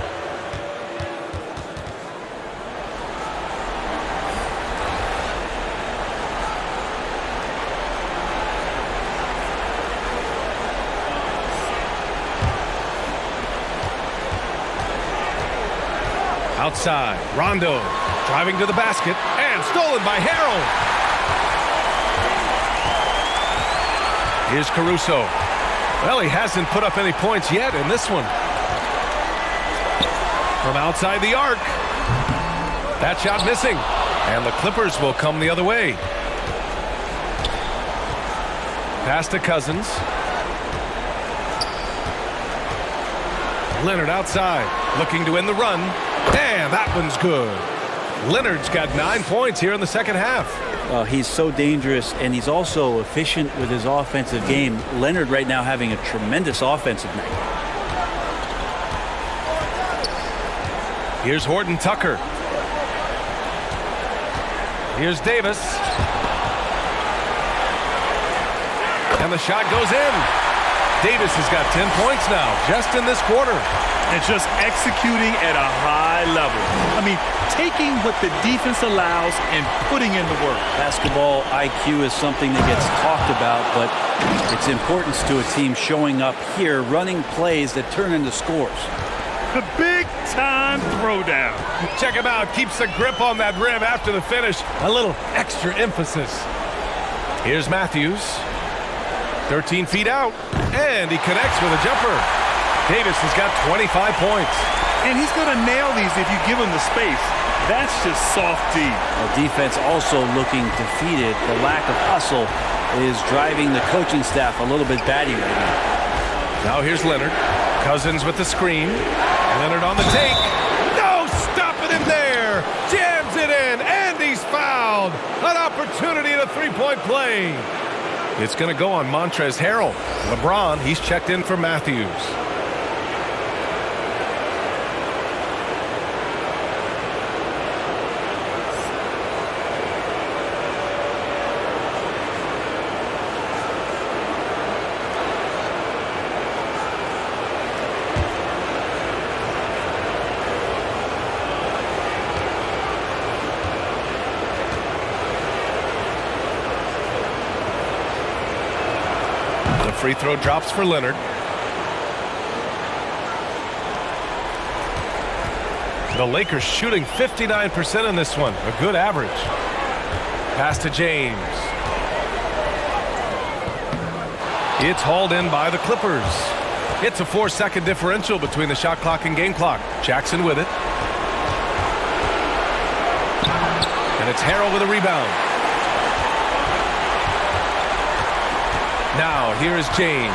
Outside, Rondo driving to the basket and stolen by Harrell. Here's Caruso. Well, he hasn't put up any points yet in this one. From outside the arc. That shot missing. And the Clippers will come the other way. Pass to Cousins. Leonard outside, looking to end the run. And that one's good. Leonard's got 9 points here in the second half. Well, he's so dangerous, and he's also efficient with his offensive game. Leonard right now having a tremendous offensive night. Here's Horton Tucker. Here's Davis. And the shot goes in. Davis has got 10 points now, just in this quarter. And just executing at a high level. I mean, taking what the defense allows and putting in the work. Basketball IQ is something that gets talked about, but its importance to a team showing up here, running plays that turn into scores. The big-time throwdown. Check him out. Keeps the grip on that rim after the finish. A little extra emphasis. Here's Matthews. 13 feet out. And he connects with a jumper. Davis has got 25 points. And he's going to nail these if you give him the space. That's just soft D. The defense also looking defeated. The lack of hustle is driving the coaching staff a little bit batty right now. Now here's Leonard. Cousins with the screen. Leonard on the take. No, stopping him there. Jams it in, and he's fouled. An opportunity at a three-point play. It's going to go on Montrezl Harrell. LeBron, he's checked in for Matthews. free throw drops for Leonard. The Lakers shooting 59% in this one. A good average. Pass to James. It's hauled in by the Clippers. It's a 4-second differential between the shot clock and game clock. Jackson with it. And it's Harrell with a rebound. Now here's James.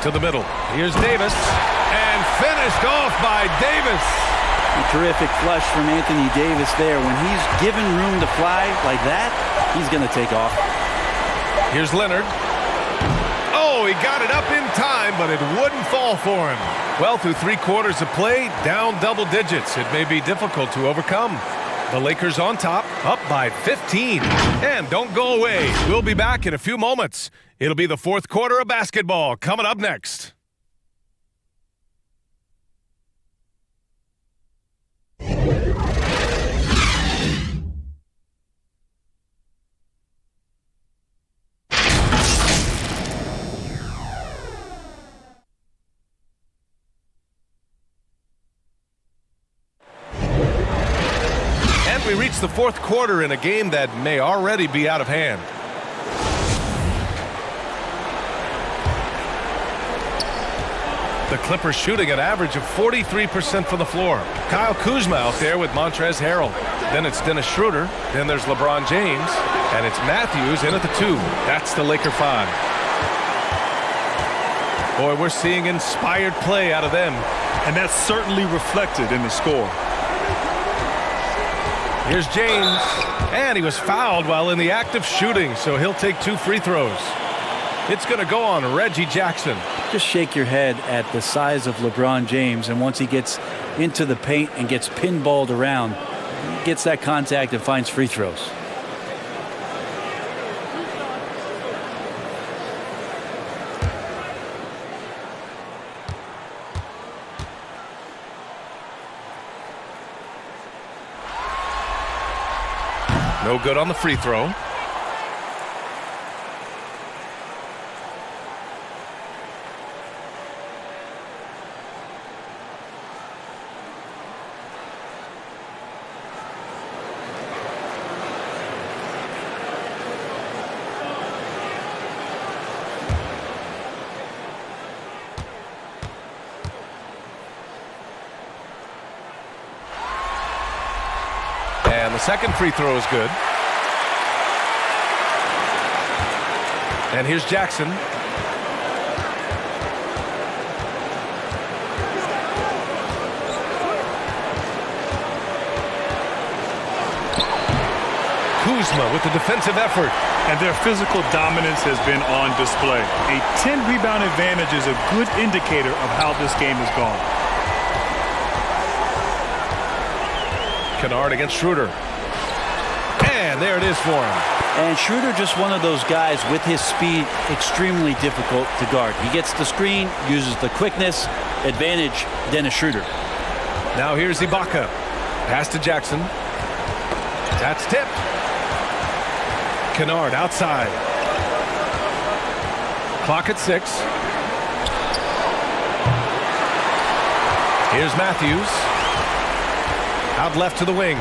To the middle. Here's Davis. And finished off by Davis. A terrific flush from Anthony Davis there. When he's given room to fly like that, he's going to take off. Here's Leonard. Oh, he got it up in time, but it wouldn't fall for him. Well, through 3 quarters of play, down double digits. It may be difficult to overcome. The Lakers on top, up by 15. And don't go away. We'll be back in a few moments. It'll be the 4th quarter of basketball coming up next. We reach the 4th quarter in a game that may already be out of hand. The Clippers shooting an average of 43% from the floor. Kyle Kuzma out there with Montrezl Harrell. Then it's Dennis Schroeder. Then there's LeBron James. And it's Matthews in at the 2. That's the Laker 5. Boy, we're seeing inspired play out of them. And that's certainly reflected in the score. Here's James, and he was fouled while in the act of shooting, so he'll take 2 free throws. It's going to go on Reggie Jackson. Just shake your head at the size of LeBron James, and once he gets into the paint and gets pinballed around, he gets that contact and finds free throws. No good on the free throw. And the second free throw is good. And here's Jackson. Kuzma with the defensive effort. And their physical dominance has been on display. A 10-rebound advantage is a good indicator of how this game has gone. Kennard against Schroeder. And there it is for him. And Schroeder just one of those guys with his speed extremely difficult to guard. He gets the screen, uses the quickness, advantage Dennis Schroeder. Now here's Ibaka. Pass to Jackson. That's tipped. Kennard outside. Clock at 6. Here's Matthews. Out left to the wing.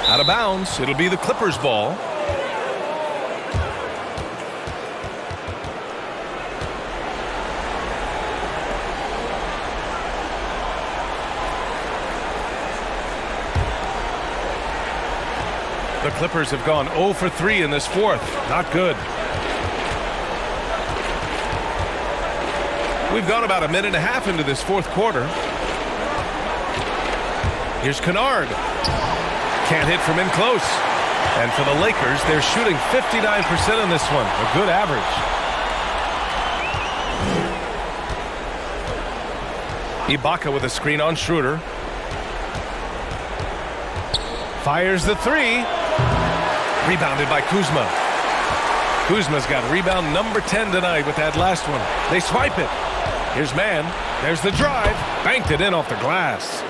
Out of bounds. It'll be the Clippers' ball. The Clippers have gone 0 for 3 in this fourth. Not good. We've gone about a minute and a half into this fourth quarter. Here's Kennard. Can't hit from in close. And for the Lakers, they're shooting 59% in this one. A good average. Ibaka with a screen on Schroeder. Fires the 3. Rebounded by Kuzma. Kuzma's got rebound number 10 tonight with that last one. They swipe it. Here's Mann. There's the drive. Banked it in off the glass.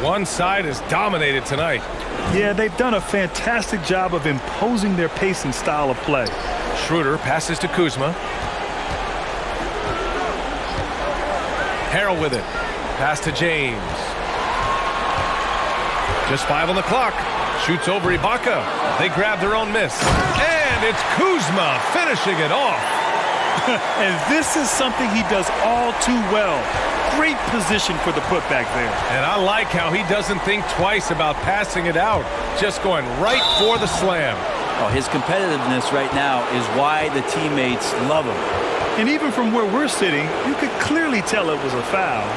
One side is dominated tonight. Yeah, they've done a fantastic job of imposing their pace and style of play. Schroeder passes to Kuzma. Harrell with it. Pass to James. Just 5 on the clock. Shoots over Ibaka. They grab their own miss. And it's Kuzma finishing it off. And this is something he does all too well. Great position for the putback there. And I like how he doesn't think twice about passing it out. Just going right for the slam. Oh, his competitiveness right now is why the teammates love him. And even from where we're sitting, you could clearly tell it was a foul.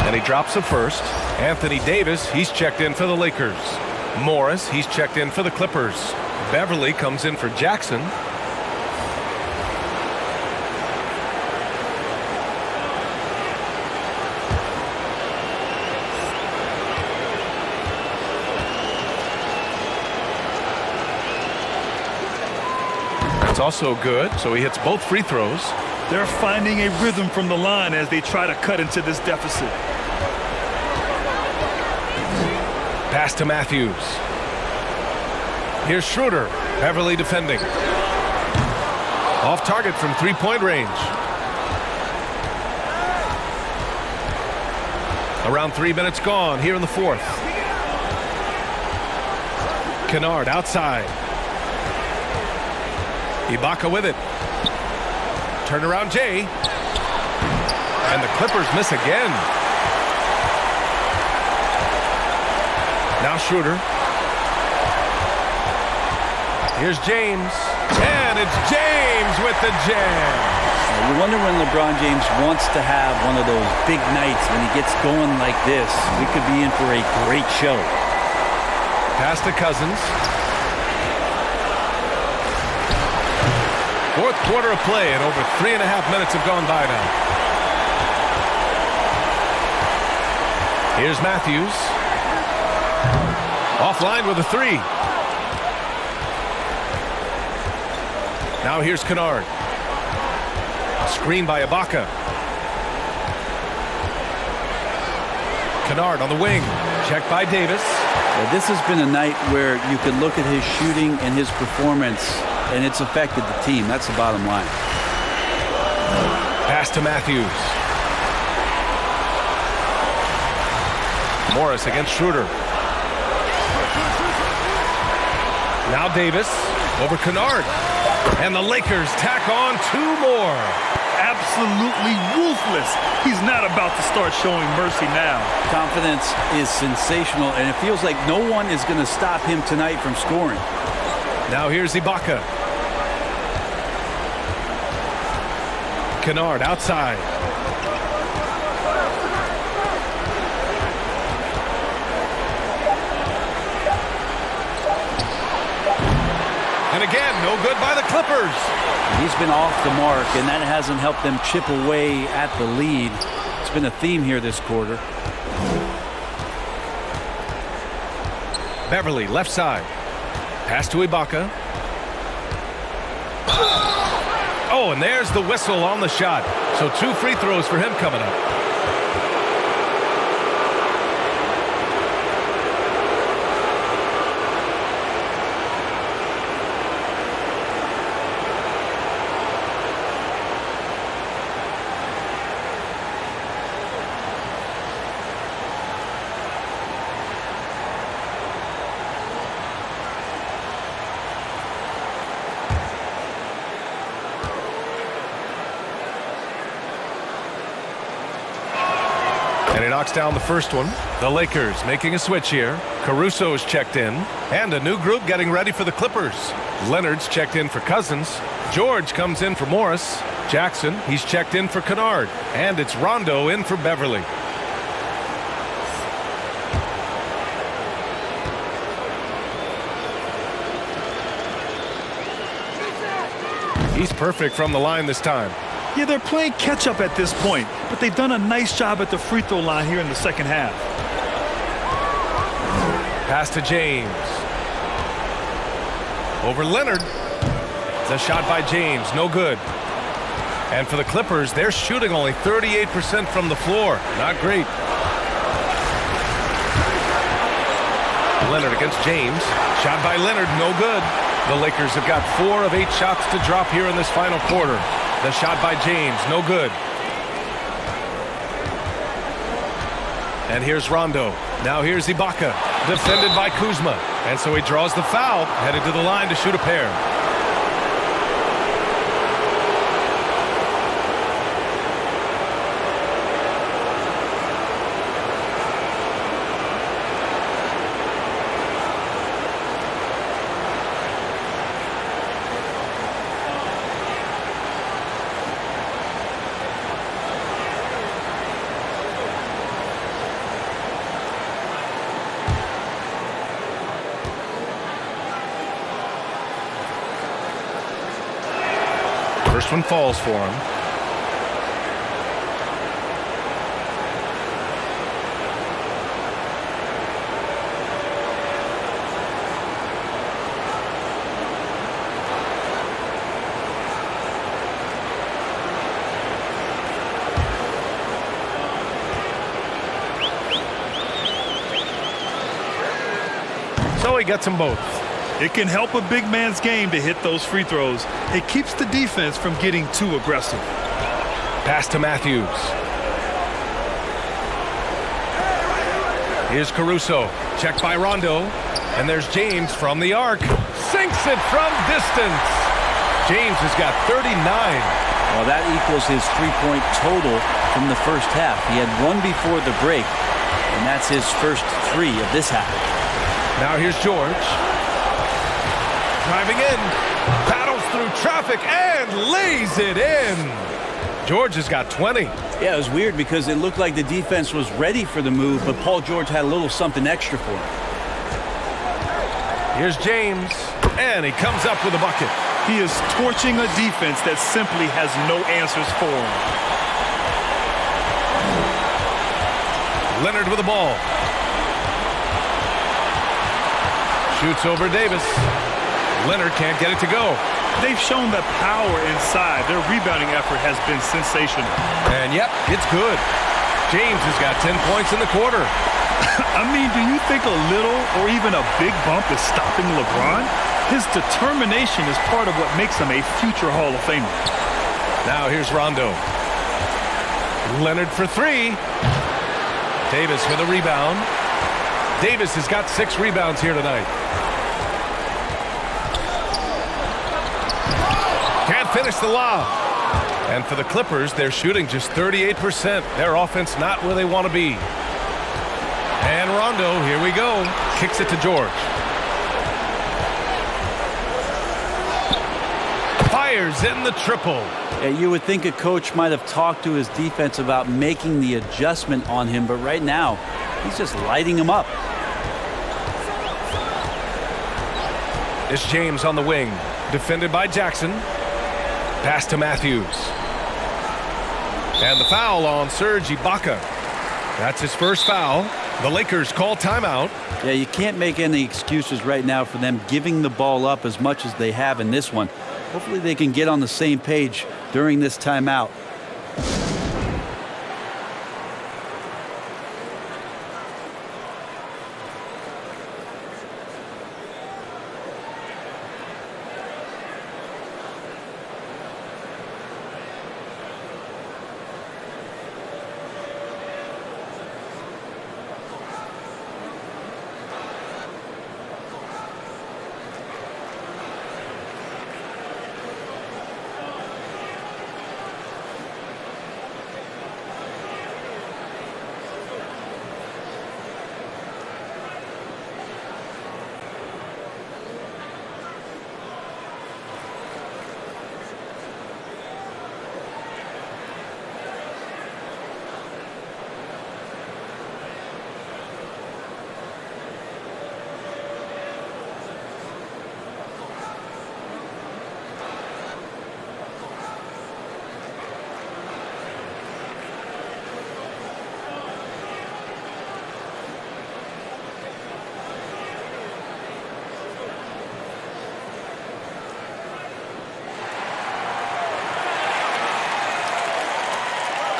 And he drops a first. Anthony Davis, he's checked in for the Lakers. Morris, he's checked in for the Clippers. Beverly comes in for Jackson. It's also good, so he hits both free throws. They're finding a rhythm from the line as they try to cut into this deficit. Pass to Matthews. Here's Schroeder. Beverly defending. Off target from three-point range. Around 3 minutes gone here in the fourth. Kennard outside. Ibaka with it. Turnaround Jay. And the Clippers miss again. Now Schroeder. Here's James. And it's James with the jam. You wonder when LeBron James wants to have one of those big nights when he gets going like this. We could be in for a great show. Pass to Cousins. Fourth quarter of play, and over 3.5 minutes have gone by now. Here's Matthews. Offline with a three. Now here's Kennard. Screen by Ibaka. Kennard on the wing. Checked by Davis. Well, this has been a night where you can look at his shooting and his performance, and it's affected the team. That's the bottom line. Pass to Matthews. Morris against Schroeder. Now Davis over Kennard. And the Lakers tack on 2 more. Absolutely ruthless. He's not about to start showing mercy now. Confidence is sensational, and it feels like no one is going to stop him tonight from scoring. Now here's Ibaka. Kennard outside. And again, no good by the Clippers. He's been off the mark, and that hasn't helped them chip away at the lead. It's been a theme here this quarter. Beverly, left side. Pass to Ibaka. Oh, and there's the whistle on the shot. So 2 free throws for him coming up. And he knocks down the first one. The Lakers making a switch here. Caruso's checked in. And a new group getting ready for the Clippers. Leonard's checked in for Cousins. George comes in for Morris. Jackson, he's checked in for Kennard. And it's Rondo in for Beverly. He's perfect from the line this time. Yeah, they're playing catch-up at this point, but they've done a nice job at the free throw line here in the second half. Pass to James. Over Leonard. The shot by James, no good. And for the Clippers, they're shooting only 38% from the floor. Not great. Leonard against James. Shot by Leonard, no good. The Lakers have got 4 of 8 shots to drop here in this final quarter. The shot by James, no good. And here's Rondo. Now here's Ibaka, defended by Kuzma. And so he draws the foul, headed to the line to shoot a pair. First one falls for him. So he gets them both. It can help a big man's game to hit those free throws. It keeps the defense from getting too aggressive. Pass to Matthews. Here's Caruso. Checked by Rondo. And there's James from the arc. Sinks it from distance. James has got 39. Well, that equals his three-point total from the first half. He had one before the break, and that's his first 3 of this half. Now here's George. Driving in, battles through traffic, and lays it in. George has got 20. Yeah, it was weird because it looked like the defense was ready for the move, but Paul George had a little something extra for him. Here's James, and he comes up with a bucket. He is torching a defense that simply has no answers for him. Leonard with the ball. Shoots over Davis. Leonard can't get it to go. They've shown that power inside. Their rebounding effort has been sensational. And yep, it's good. James has got 10 points in the quarter. I mean, do you think a little or even a big bump is stopping LeBron? His determination is part of what makes him a future Hall of Famer. Now here's Rondo. Leonard for 3. Davis with a rebound. Davis has got 6 rebounds here tonight. Can't finish the lob. And for the Clippers, they're shooting just 38%. Their offense not where they want to be. And Rondo, here we go. Kicks it to George. Fires in the triple. Yeah, you would think a coach might have talked to his defense about making the adjustment on him, but right now, he's just lighting him up. It's James on the wing. Defended by Jackson. Pass to Matthews. And the foul on Serge Ibaka. That's his first foul. The Lakers call timeout. Yeah, you can't make any excuses right now for them giving the ball up as much as they have in this one. Hopefully they can get on the same page during this timeout.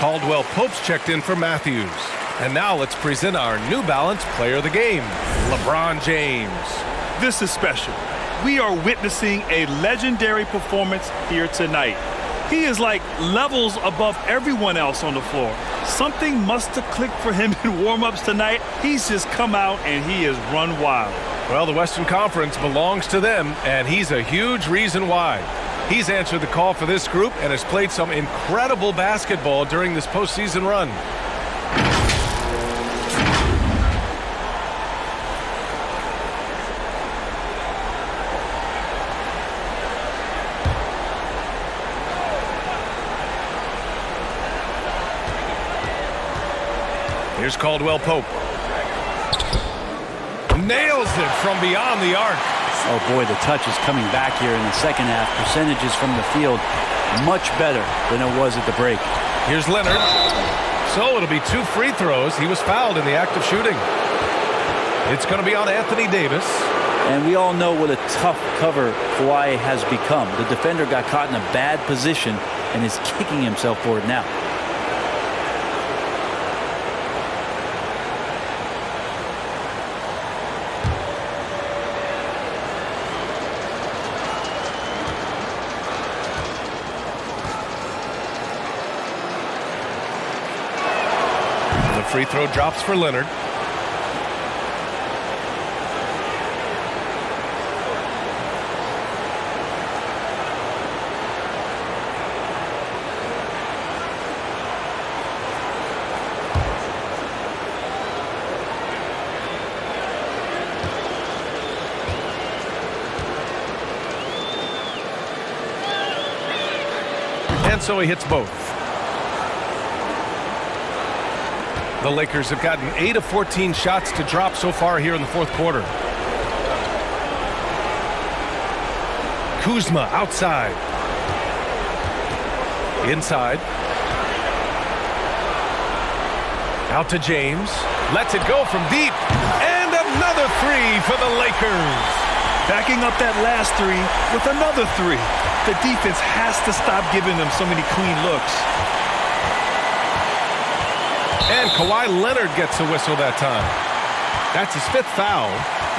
Caldwell Pope's checked in for Matthews. And now let's present our New Balance Player of the Game, LeBron James. This is special. We are witnessing a legendary performance here tonight. He is like levels above everyone else on the floor. Something must have clicked for him in warm-ups tonight. He's just come out and he has run wild. Well, the Western Conference belongs to them, and he's a huge reason why. He's answered the call for this group and has played some incredible basketball during this postseason run. Here's Caldwell Pope. Nails it from beyond the arc. Oh boy, the touch is coming back here in the second half. Percentages from the field much better than it was at the break. Here's Leonard. So it'll be 2 free throws. He was fouled in the act of shooting. It's going to be on Anthony Davis. And we all know what a tough cover Kawhi has become. The defender got caught in a bad position and is kicking himself for it now. Free throw drops for Leonard. And so he hits both. The Lakers have gotten 8 of 14 shots to drop so far here in the fourth quarter. Kuzma outside. Inside. Out to James. Lets it go from deep. And another 3 for the Lakers. Backing up that last 3 with another 3. The defense has to stop giving them so many clean looks. And Kawhi Leonard gets a whistle that time. That's his 5th foul.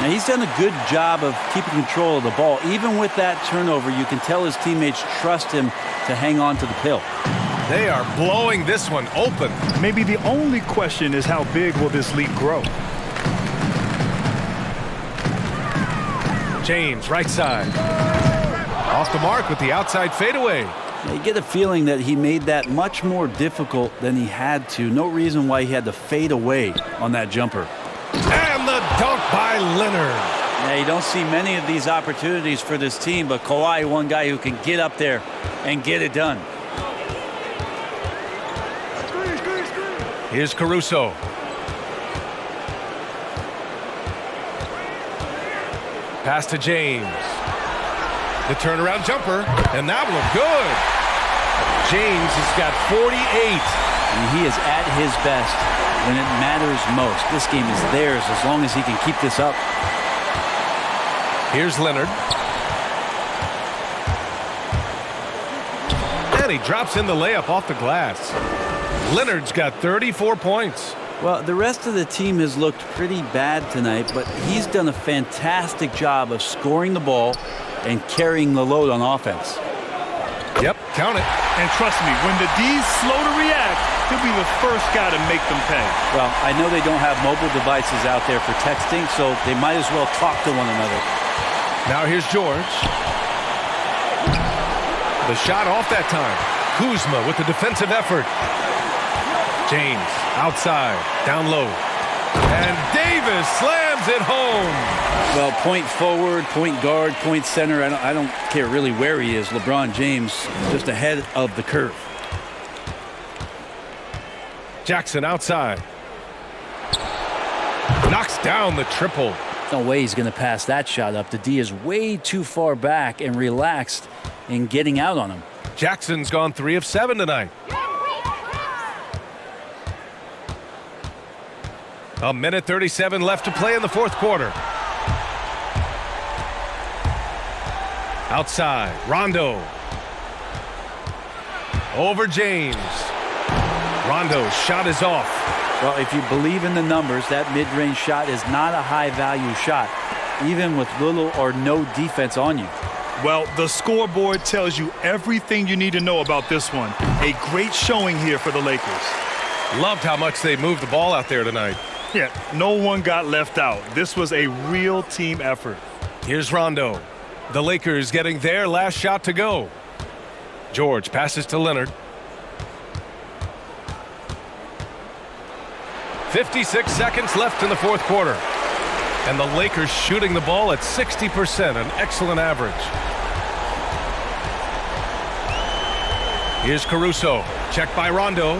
Now, he's done a good job of keeping control of the ball. Even with that turnover, you can tell his teammates trust him to hang on to the pill. They are blowing this one open. Maybe the only question is how big will this lead grow? James, right side. Off the mark with the outside fadeaway. You get a feeling that he made that much more difficult than he had to. No reason why he had to fade away on that jumper. And the dunk by Leonard. Yeah, you don't see many of these opportunities for this team, but Kawhi, one guy who can get up there and get it done. Here's Caruso. Pass to James. The turnaround jumper, and that will look good. James has got 48. And he is at his best when it matters most. This game is theirs as long as he can keep this up. Here's Leonard. And he drops in the layup off the glass. Leonard's got 34 points. Well, the rest of the team has looked pretty bad tonight, but he's done a fantastic job of scoring the ball and carrying the load on offense. Yep, count it. And trust me, when the D's slow to react, he'll be the first guy to make them pay. Well, I know they don't have mobile devices out there for texting, so they might as well talk to one another. Now here's George. The shot off that time. Kuzma with the defensive effort. James outside, down low. And Davis slams it home. Well, point forward, point guard, point center. I don't care really where he is. LeBron James just ahead of the curve. Jackson outside. Knocks down the triple. No way he's going to pass that shot up. The D is way too far back and relaxed in getting out on him. Jackson's gone 3 of 7 tonight. A minute 37 left to play in the fourth quarter. Outside, Rondo. Over James. Rondo's shot is off. Well, if you believe in the numbers, that mid-range shot is not a high-value shot, even with little or no defense on you. Well, the scoreboard tells you everything you need to know about this one. A great showing here for the Lakers. Loved how much they moved the ball out there tonight. Yeah, no one got left out. This was a real team effort. Here's Rondo. The Lakers getting their last shot to go. George passes to Leonard. 56 seconds left in the fourth quarter. And the Lakers shooting the ball at 60%, an excellent average. Here's Caruso. Checked by Rondo.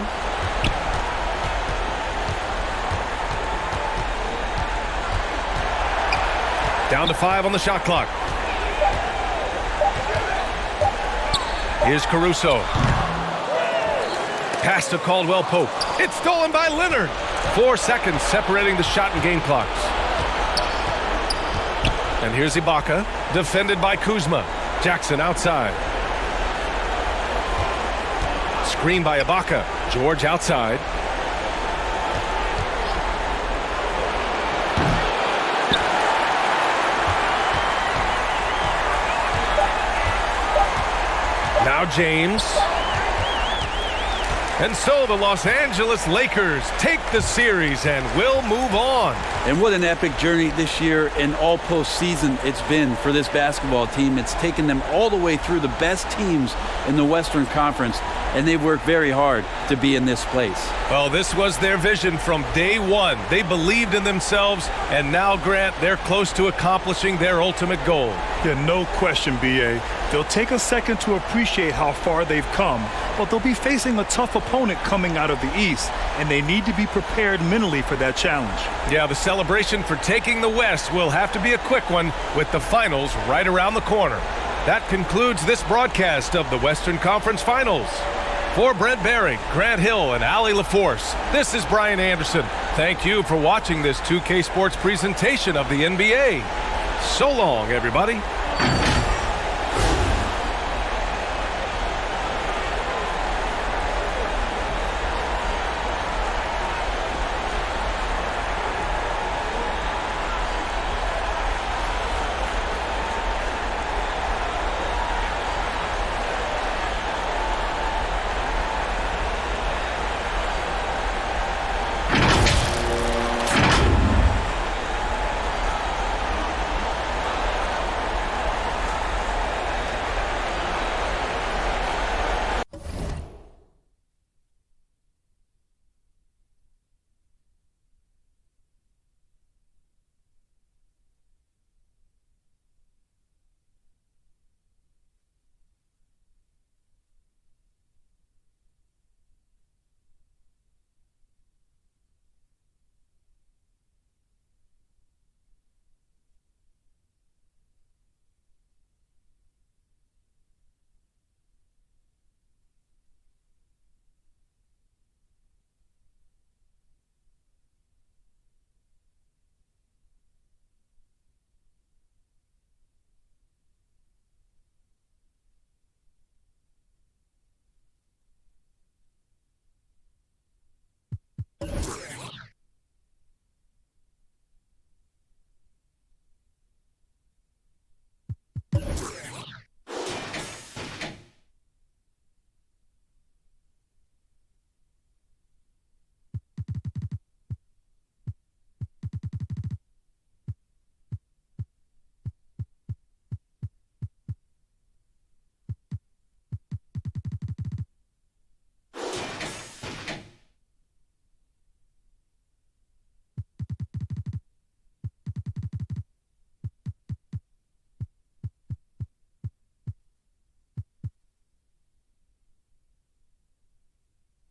Down to 5 on the shot clock. Here's Caruso. Pass to Caldwell Pope. It's stolen by Leonard. 4 seconds separating the shot and game clocks. And here's Ibaka, defended by Kuzma. Jackson outside. Screen by Ibaka. George outside. Now James. And so the Los Angeles Lakers take the series and will move on. And what an epic journey this year and all postseason it's been for this basketball team. It's taken them all the way through the best teams in the Western Conference, and they've worked very hard to be in this place. Well, this was their vision from day one. They believed in themselves, and now, Grant, they're close to accomplishing their ultimate goal. Yeah, no question, B.A. They'll take a second to appreciate how far they've come, but they'll be facing a tough opponent coming out of the East, and they need to be prepared mentally for that challenge. Yeah, the celebration for taking the West will have to be a quick one with the finals right around the corner. That concludes this broadcast of the Western Conference Finals. For Brent Barry, Grant Hill, and Allie LaForce, this is Brian Anderson. Thank you for watching this 2K Sports presentation of the NBA. So long, everybody.